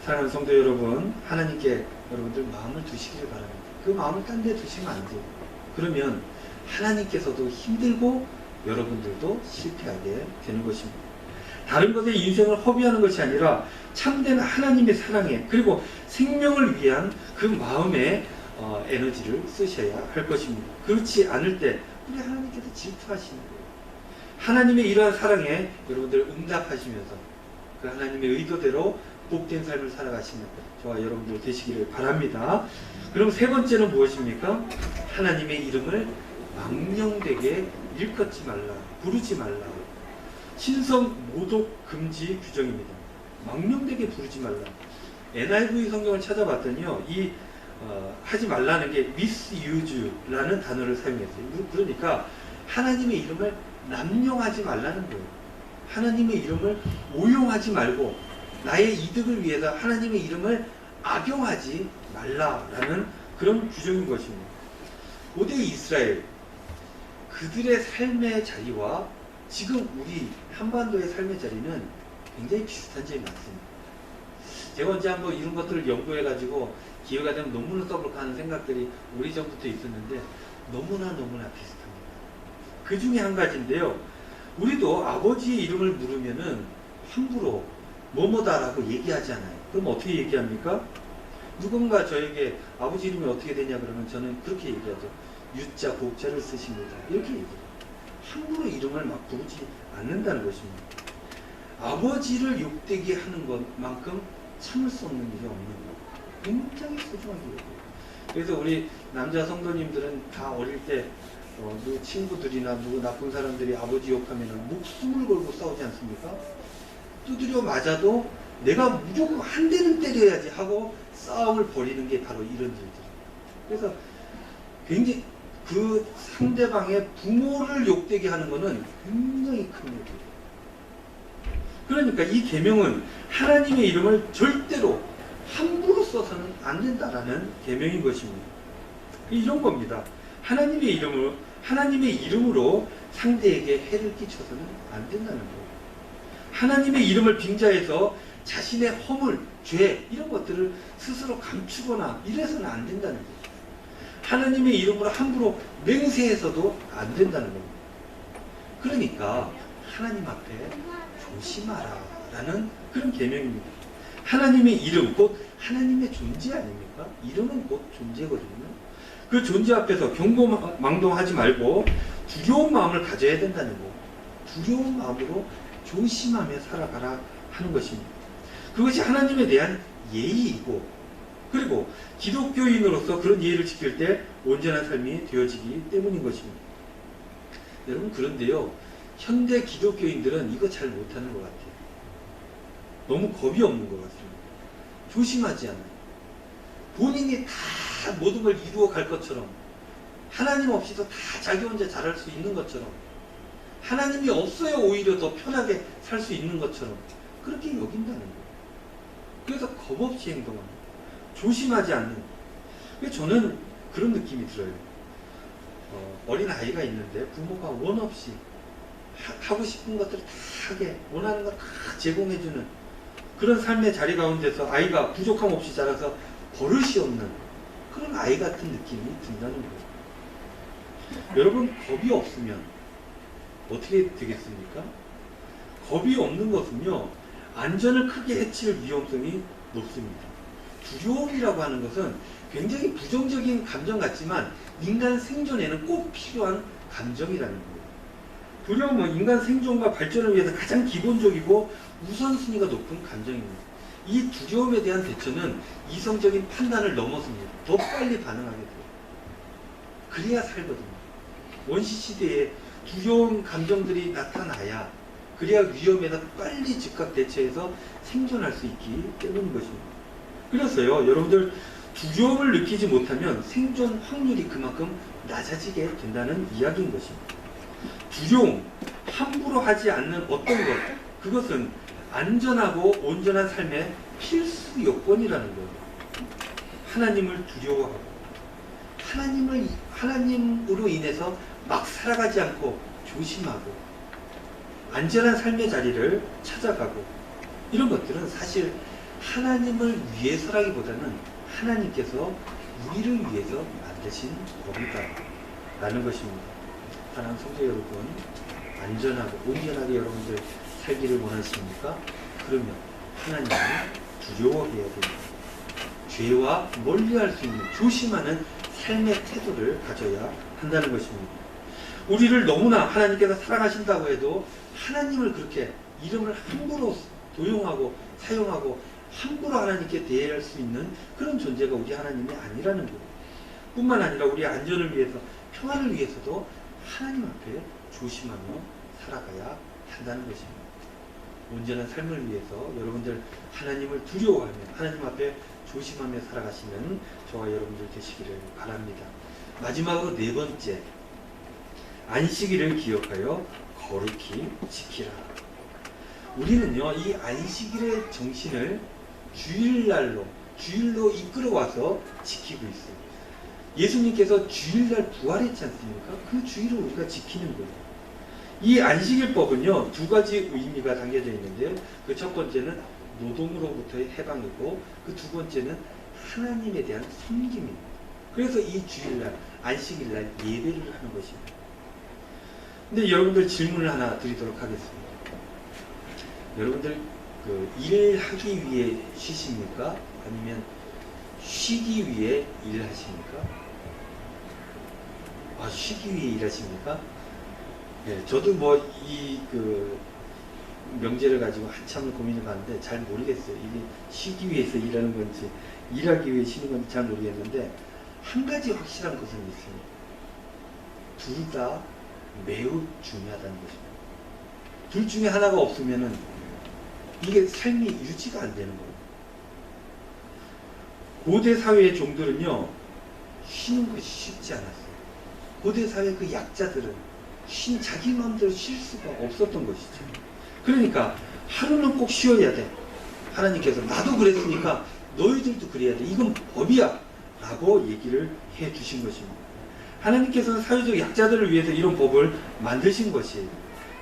S1: 사랑하는 성도 여러분, 하나님께 여러분들 마음을 두시기를 바랍니다. 그 마음을 딴 데 두시면 안 돼요. 그러면 하나님께서도 힘들고 여러분들도 실패하게 되는 것입니다. 다른 것에 인생을 허비하는 것이 아니라 참된 하나님의 사랑에, 그리고 생명을 위한 그 마음의 에너지를 쓰셔야 할 것입니다. 그렇지 않을 때 우리 하나님께서 질투하시는 거예요. 하나님의 이러한 사랑에 여러분들 응답하시면서 그 하나님의 의도대로 복된 삶을 살아가시는 저와 여러분들 되시기를 바랍니다. 그럼 세 번째는 무엇입니까? 하나님의 이름을 망령되게 일컫지 말라, 부르지 말라. 신성 모독 금지 규정입니다. 망령되게 부르지 말라. NIV 성경을 찾아봤더니요, 하지 말라는 게 misuse라는 단어를 사용했어요. 그러니까 하나님의 이름을 남용하지 말라는 거예요. 하나님의 이름을 오용하지 말고 나의 이득을 위해서 하나님의 이름을 악용하지 말라라는 그런 규정인 것입니다. 고대 이스라엘, 그들의 삶의 자리와 지금 우리 한반도의 삶의 자리는 굉장히 비슷한 점이 많습니다. 제가 언제 한번 이런 것들을 연구해가지고 기회가 되면 논문을 써볼까 하는 생각들이 오래전부터 있었는데 너무나 비슷합니다. 그 중에 한 가지인데요. 우리도 아버지의 이름을 물으면은 함부로 뭐뭐다라고 얘기하지 않아요. 그럼 어떻게 얘기합니까? 누군가 저에게 아버지 이름이 어떻게 되냐 그러면 저는 그렇게 얘기하죠. 유자, 복자를 쓰십니다. 이렇게 얘기해요. 함부로 이름을 막 부르지 않는다는 것입니다. 아버지를 욕되게 하는 것만큼 참을 수 없는 일이 없는 것. 굉장히 소중하게 여겨요. 그래서 우리 남자 성도님들은 다 어릴 때 누구 친구들이나 누구 나쁜 사람들이 아버지 욕하면 목숨을 걸고 싸우지 않습니까? 두드려 맞아도 내가 무조건 한 대는 때려야지 하고 싸움을 벌이는 게 바로 이런 일들이에요. 그래서 굉장히 그 상대방의 부모를 욕되게 하는 것은 굉장히 큰 일이에요. 그러니까 이 계명은 하나님의 이름을 절대로 함부로 써서는 안 된다라는 계명인 것입니다. 이런 겁니다. 하나님의 이름으로 상대에게 해를 끼쳐서는 안 된다는 거예요. 하나님의 이름을 빙자해서 자신의 허물, 죄 이런 것들을 스스로 감추거나 이래서는 안 된다는 거예요. 하나님의 이름으로 함부로 맹세해서도 안 된다는 겁니다. 그러니까 하나님 앞에 조심하라 라는 그런 계명입니다. 하나님의 이름, 곧 하나님의 존재 아닙니까? 이름은 곧 존재거든요. 그 존재 앞에서 경고망동하지 말고 두려운 마음을 가져야 된다는 거. 두려운 마음으로 조심하며 살아가라 하는 것입니다. 그것이 하나님에 대한 예의이고, 그리고 기독교인으로서 그런 예의를 지킬 때 온전한 삶이 되어지기 때문인 것입니다. 여러분, 그런데요, 현대 기독교인들은 이거 잘 못하는 것 같아요. 너무 겁이 없는 것 같습니다. 조심하지 않아요. 본인이 다 모든 걸 이루어 갈 것처럼, 하나님 없이도 다 자기 혼자 잘할 수 있는 것처럼, 하나님이 없어야 오히려 더 편하게 살 수 있는 것처럼 그렇게 여긴다는 거예요. 그래서 겁없이 행동하는 거예요. 조심하지 않는 거예요. 저는 그런 느낌이 들어요. 어린 아이가 있는데 부모가 원 없이 하고 싶은 것들을 다 하게, 원하는 걸 다 제공해주는 그런 삶의 자리 가운데서 아이가 부족함 없이 자라서 버릇이 없는 그런 아이 같은 느낌이 든다는 거예요. 여러분, 겁이 없으면 어떻게 되겠습니까? 겁이 없는 것은요, 안전을 크게 해칠 위험성이 높습니다. 두려움이라고 하는 것은 굉장히 부정적인 감정 같지만 인간 생존에는 꼭 필요한 감정이라는 거예요. 두려움은 인간 생존과 발전을 위해서 가장 기본적이고 우선순위가 높은 감정입니다. 이 두려움에 대한 대처는 이성적인 판단을 넘어섭니다. 더 빨리 반응하게 돼요. 그래야 살거든요. 원시시대에 두려운 감정들이 나타나야, 그래야 위험에다 빨리 즉각 대처해서 생존할 수 있기 때문인 것입니다. 그래서요, 여러분들 두려움을 느끼지 못하면 생존 확률이 그만큼 낮아지게 된다는 이야기인 것입니다. 두려움, 함부로 하지 않는 어떤 것, 그것은 안전하고 온전한 삶의 필수 요건이라는 거예요. 하나님을 두려워하고 하나님으로 인해서 막 살아가지 않고 조심하고 안전한 삶의 자리를 찾아가고, 이런 것들은 사실 하나님을 위해서라기보다는 하나님께서 우리를 위해서 만드신 법이다 라는 것입니다. 사랑하는 성도 여러분, 안전하고 온전하게 여러분들 살기를 원하십니까? 그러면 하나님을 두려워해야 됩니다. 죄와 멀리할 수 있는 조심하는 삶의 태도를 가져야 한다는 것입니다. 우리를 너무나 하나님께서 사랑하신다고 해도 하나님을 그렇게 이름을 함부로 도용하고 사용하고 함부로 하나님께 대할 수 있는 그런 존재가 우리 하나님이 아니라는 거예요. 뿐만 아니라 우리의 안전을 위해서, 평안을 위해서도 하나님 앞에 조심하며 살아가야 한다는 것입니다. 온전한 삶을 위해서 여러분들 하나님을 두려워하며 하나님 앞에 조심하며 살아가시는 저와 여러분들 되시기를 바랍니다. 마지막으로 네 번째, 안식일을 기억하여 거룩히 지키라. 우리는요, 이 안식일의 정신을 주일로 이끌어와서 지키고 있어요. 예수님께서 주일날 부활했지 않습니까? 그 주일을 우리가 지키는 거예요. 이 안식일법은요, 두 가지 의미가 담겨져 있는데요. 그 첫 번째는 노동으로부터의 해방이고, 그 두 번째는 하나님에 대한 섬김입니다. 그래서 이 주일날, 안식일날 예배를 하는 것입니다. 근데 여러분들 질문을 하나 드리도록 하겠습니다. 여러분들 일하기 위해 쉬십니까? 아니면 쉬기 위해 일하십니까? 쉬기 위해 일하십니까? 네, 저도 명제를 가지고 한참을 고민을 봤는데 잘 모르겠어요. 이게 쉬기 위해서 일하는 건지 일하기 위해 쉬는 건지 잘 모르겠는데, 한 가지 확실한 것은 있습니다. 둘 다 매우 중요하다는 것입니다. 둘 중에 하나가 없으면은 이게 삶이 유지가 안 되는 거예요. 고대 사회의 종들은요, 쉬는 것이 쉽지 않았어요. 고대 사회 그 약자들은 자기 마음대로 쉴 수가 없었던 것이죠. 그러니까 하루는 꼭 쉬어야 돼. 하나님께서 나도 그랬으니까 너희들도 그래야 돼. 이건 법이야 라고 얘기를 해 주신 것입니다. 하나님께서는 사회적 약자들을 위해서 이런 법을 만드신 것이에요.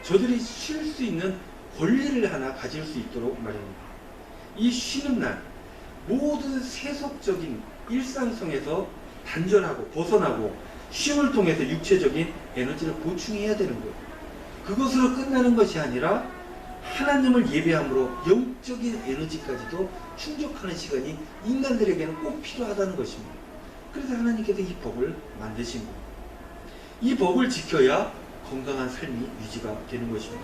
S1: 저들이 쉴 수 있는 권리를 하나 가질 수 있도록 말입니다. 이 쉬는 날, 모든 세속적인 일상성에서 단절하고 벗어나고 쉼을 통해서 육체적인 에너지를 보충해야 되는 거예요. 그것으로 끝나는 것이 아니라 하나님을 예배함으로 영적인 에너지까지도 충족하는 시간이 인간들에게는 꼭 필요하다는 것입니다. 그래서 하나님께서 이 법을 만드신 거예요. 이 법을 지켜야 건강한 삶이 유지가 되는 것입니다.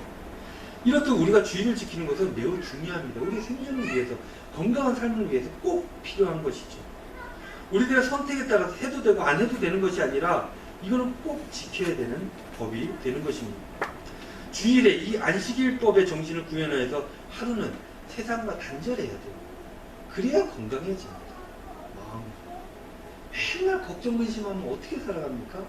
S1: 이렇듯 우리가 주의를 지키는 것은 매우 중요합니다. 우리 생존을 위해서, 건강한 삶을 위해서 꼭 필요한 것이죠. 우리들의 선택에 따라서 해도 되고 안 해도 되는 것이 아니라 이거는 꼭 지켜야 되는 법이 되는 것입니다. 주일에 이 안식일법의 정신을 구현하여서 하루는 세상과 단절해야 돼요. 그래야 건강해집니다. 맨날 걱정 근심하면 어떻게 살아갑니까?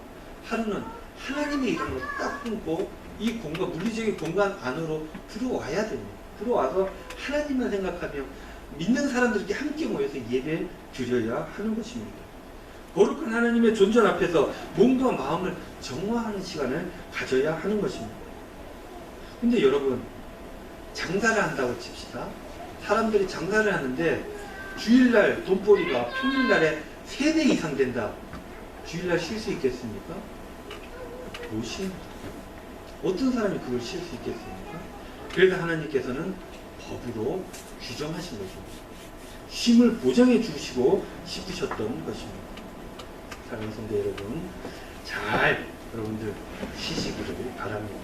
S1: 하루는 하나님의 이름으로 딱 끊고 이 공간, 물리적인 공간 안으로 들어와야 됩니다. 들어와서 하나님만 생각하며 믿는 사람들께 함께 모여서 예배 드려야 하는 것입니다. 거룩한 하나님의 존전 앞에서 몸과 마음을 정화하는 시간을 가져야 하는 것입니다. 근데 여러분, 장사를 한다고 칩시다. 사람들이 장사를 하는데 주일날 돈벌이가 평일날에 3배 이상 된다. 주일날 쉴 수 있겠습니까? 못 쉽니다. 어떤 사람이 그걸 쉴 수 있겠습니까? 그래서 하나님께서는 법으로 규정하신 것입니다. 쉼을 보장해 주시고 싶으셨던 것입니다. 사랑하는 성도 여러분, 잘 여러분들 쉬시기를 바랍니다.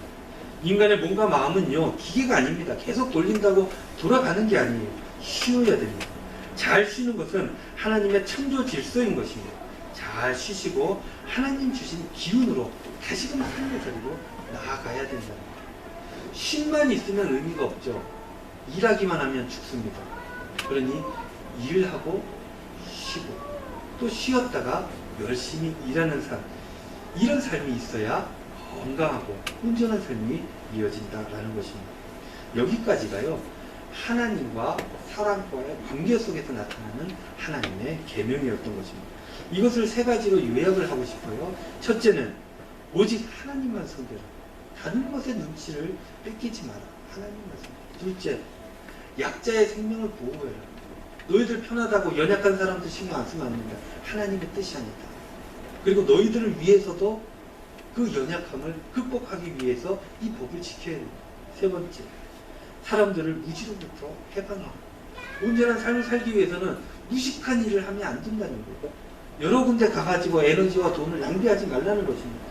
S1: 인간의 몸과 마음은요, 기계가 아닙니다. 계속 돌린다고 돌아가는 게 아니에요. 쉬어야 됩니다. 잘 쉬는 것은 하나님의 창조 질서인 것입니다. 잘 쉬시고 하나님 주신 기운으로 다시금 삶의 자리로 나아가야 된다는 거예요. 쉼만 있으면 의미가 없죠. 일하기만 하면 죽습니다. 그러니 일하고 쉬고 또 쉬었다가 열심히 일하는 삶, 이런 삶이 있어야 건강하고 온전한 삶이 이어진다라는 것입니다. 여기까지가요, 하나님과 사람과의 관계 속에서 나타나는 하나님의 계명이었던 것입니다. 이것을 세 가지로 요약을 하고 싶어요. 첫째는 오직 하나님만 섬겨라. 다른 것에 눈치를 뺏기지 마라. 하나님만 섬겨라. 둘째, 약자의 생명을 보호해라. 너희들 편하다고 연약한 사람도 신경 안 쓰면 안 된다. 하나님의 뜻이 아니다. 그리고 너희들을 위해서도 그 연약함을 극복하기 위해서 이 법을 지켜야 된다. 세 번째, 사람들을 무지로부터 해방하라. 온전한 삶을 살기 위해서는 무식한 일을 하면 안 된다는 거고, 여러 군데 가가지고 에너지와 돈을 낭비하지 말라는 것입니다.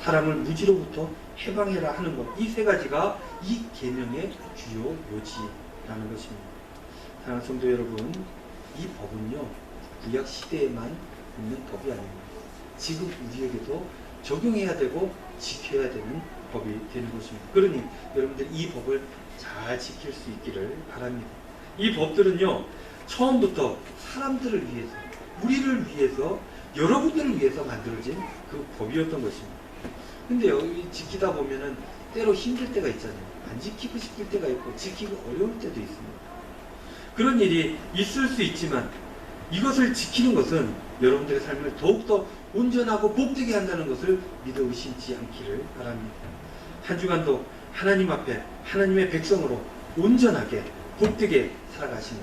S1: 사람을 무지로부터 해방해라 하는 것, 이 세 가지가 이 계명의 주요 요지라는 것입니다. 사랑하는 성도 여러분, 이 법은요, 구약 시대에만 있는 법이 아닙니다. 지금 우리에게도 적용해야 되고 지켜야 되는 법이 되는 것입니다. 그러니 여러분들 이 법을 잘 지킬 수 있기를 바랍니다. 이 법들은요, 처음부터 사람들을 위해서, 우리를 위해서, 여러분들을 위해서 만들어진 그 법이었던 것입니다. 근데요, 지키다 보면은 때로 힘들 때가 있잖아요. 안 지키고 싶을 때가 있고 지키기 어려울 때도 있습니다. 그런 일이 있을 수 있지만 이것을 지키는 것은 여러분들의 삶을 더욱더 온전하고 복되게 한다는 것을 믿어 의심치 않기를 바랍니다. 한 주간도 하나님 앞에 하나님의 백성으로 온전하게 복되게 살아가시는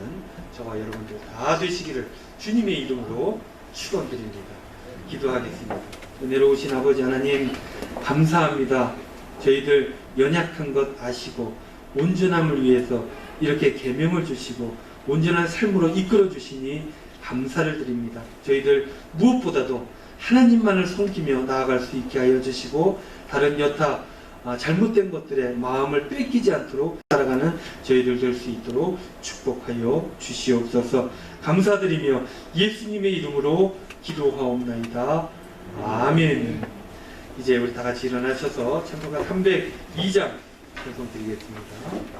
S1: 저와 여러분들 다 되시기를 주님의 이름으로 축원드립니다. 기도하겠습니다. 은혜로우신 아버지 하나님, 감사합니다. 저희들 연약한 것 아시고 온전함을 위해서 이렇게 계명을 주시고 온전한 삶으로 이끌어 주시니 감사를 드립니다. 저희들 무엇보다도 하나님만을 섬기며 나아갈 수 있게 하여 주시고, 다른 여타 잘못된 것들에 마음을 뺏기지 않도록 살아가는 저희들 될 수 있도록 축복하여 주시옵소서. 감사드리며 예수님의 이름으로 기도하옵나이다. 아멘. 이제 우리 다 같이 일어나셔서 찬송가 302장 찬송드리겠습니다.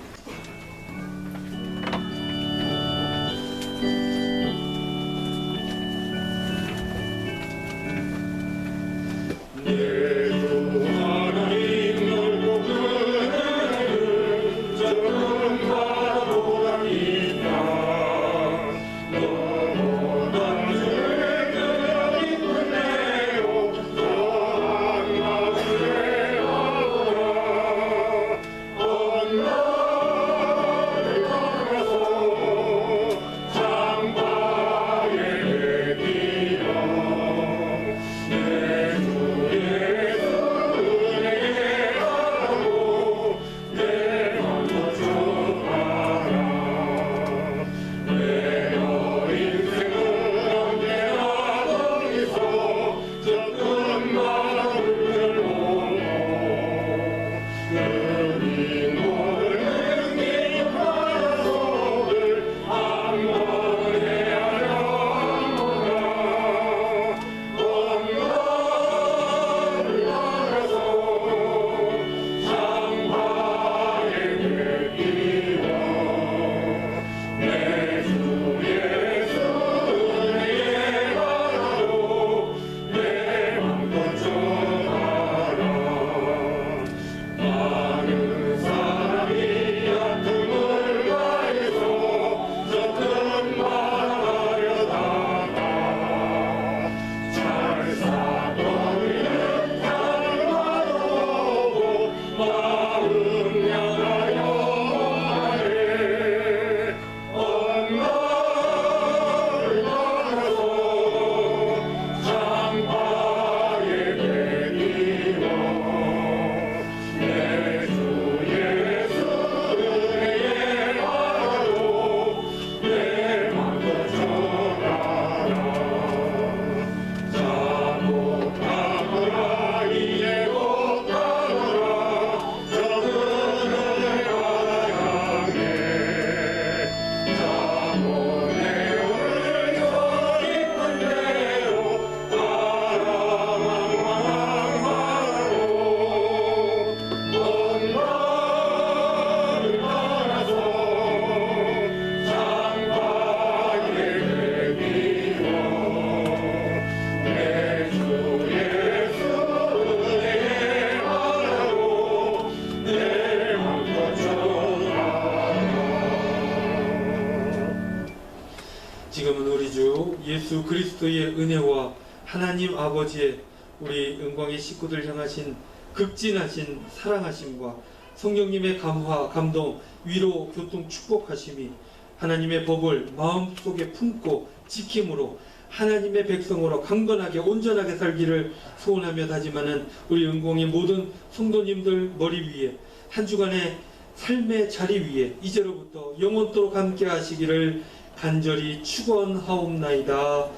S1: 예수 그리스도의 은혜와 하나님 아버지의 우리 은광의 식구들 향하신 극진하신 사랑하심과 성령님의 감화, 감동, 위로, 교통, 축복하심이 하나님의 법을 마음속에 품고 지킴으로 하나님의 백성으로 강건하게 온전하게 살기를 소원하며 다짐하는 우리 은공의 모든 성도님들 머리 위에 한 주간의 삶의 자리 위에 이제로부터 영원토록 함께 하시기를 간절히 축원하옵나이다.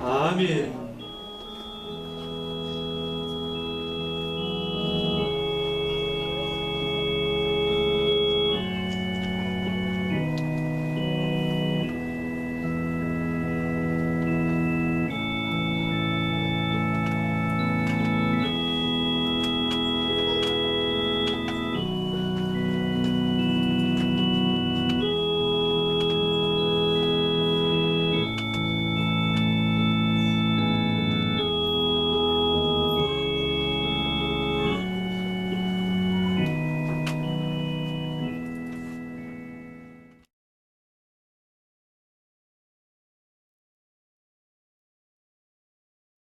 S1: 아멘.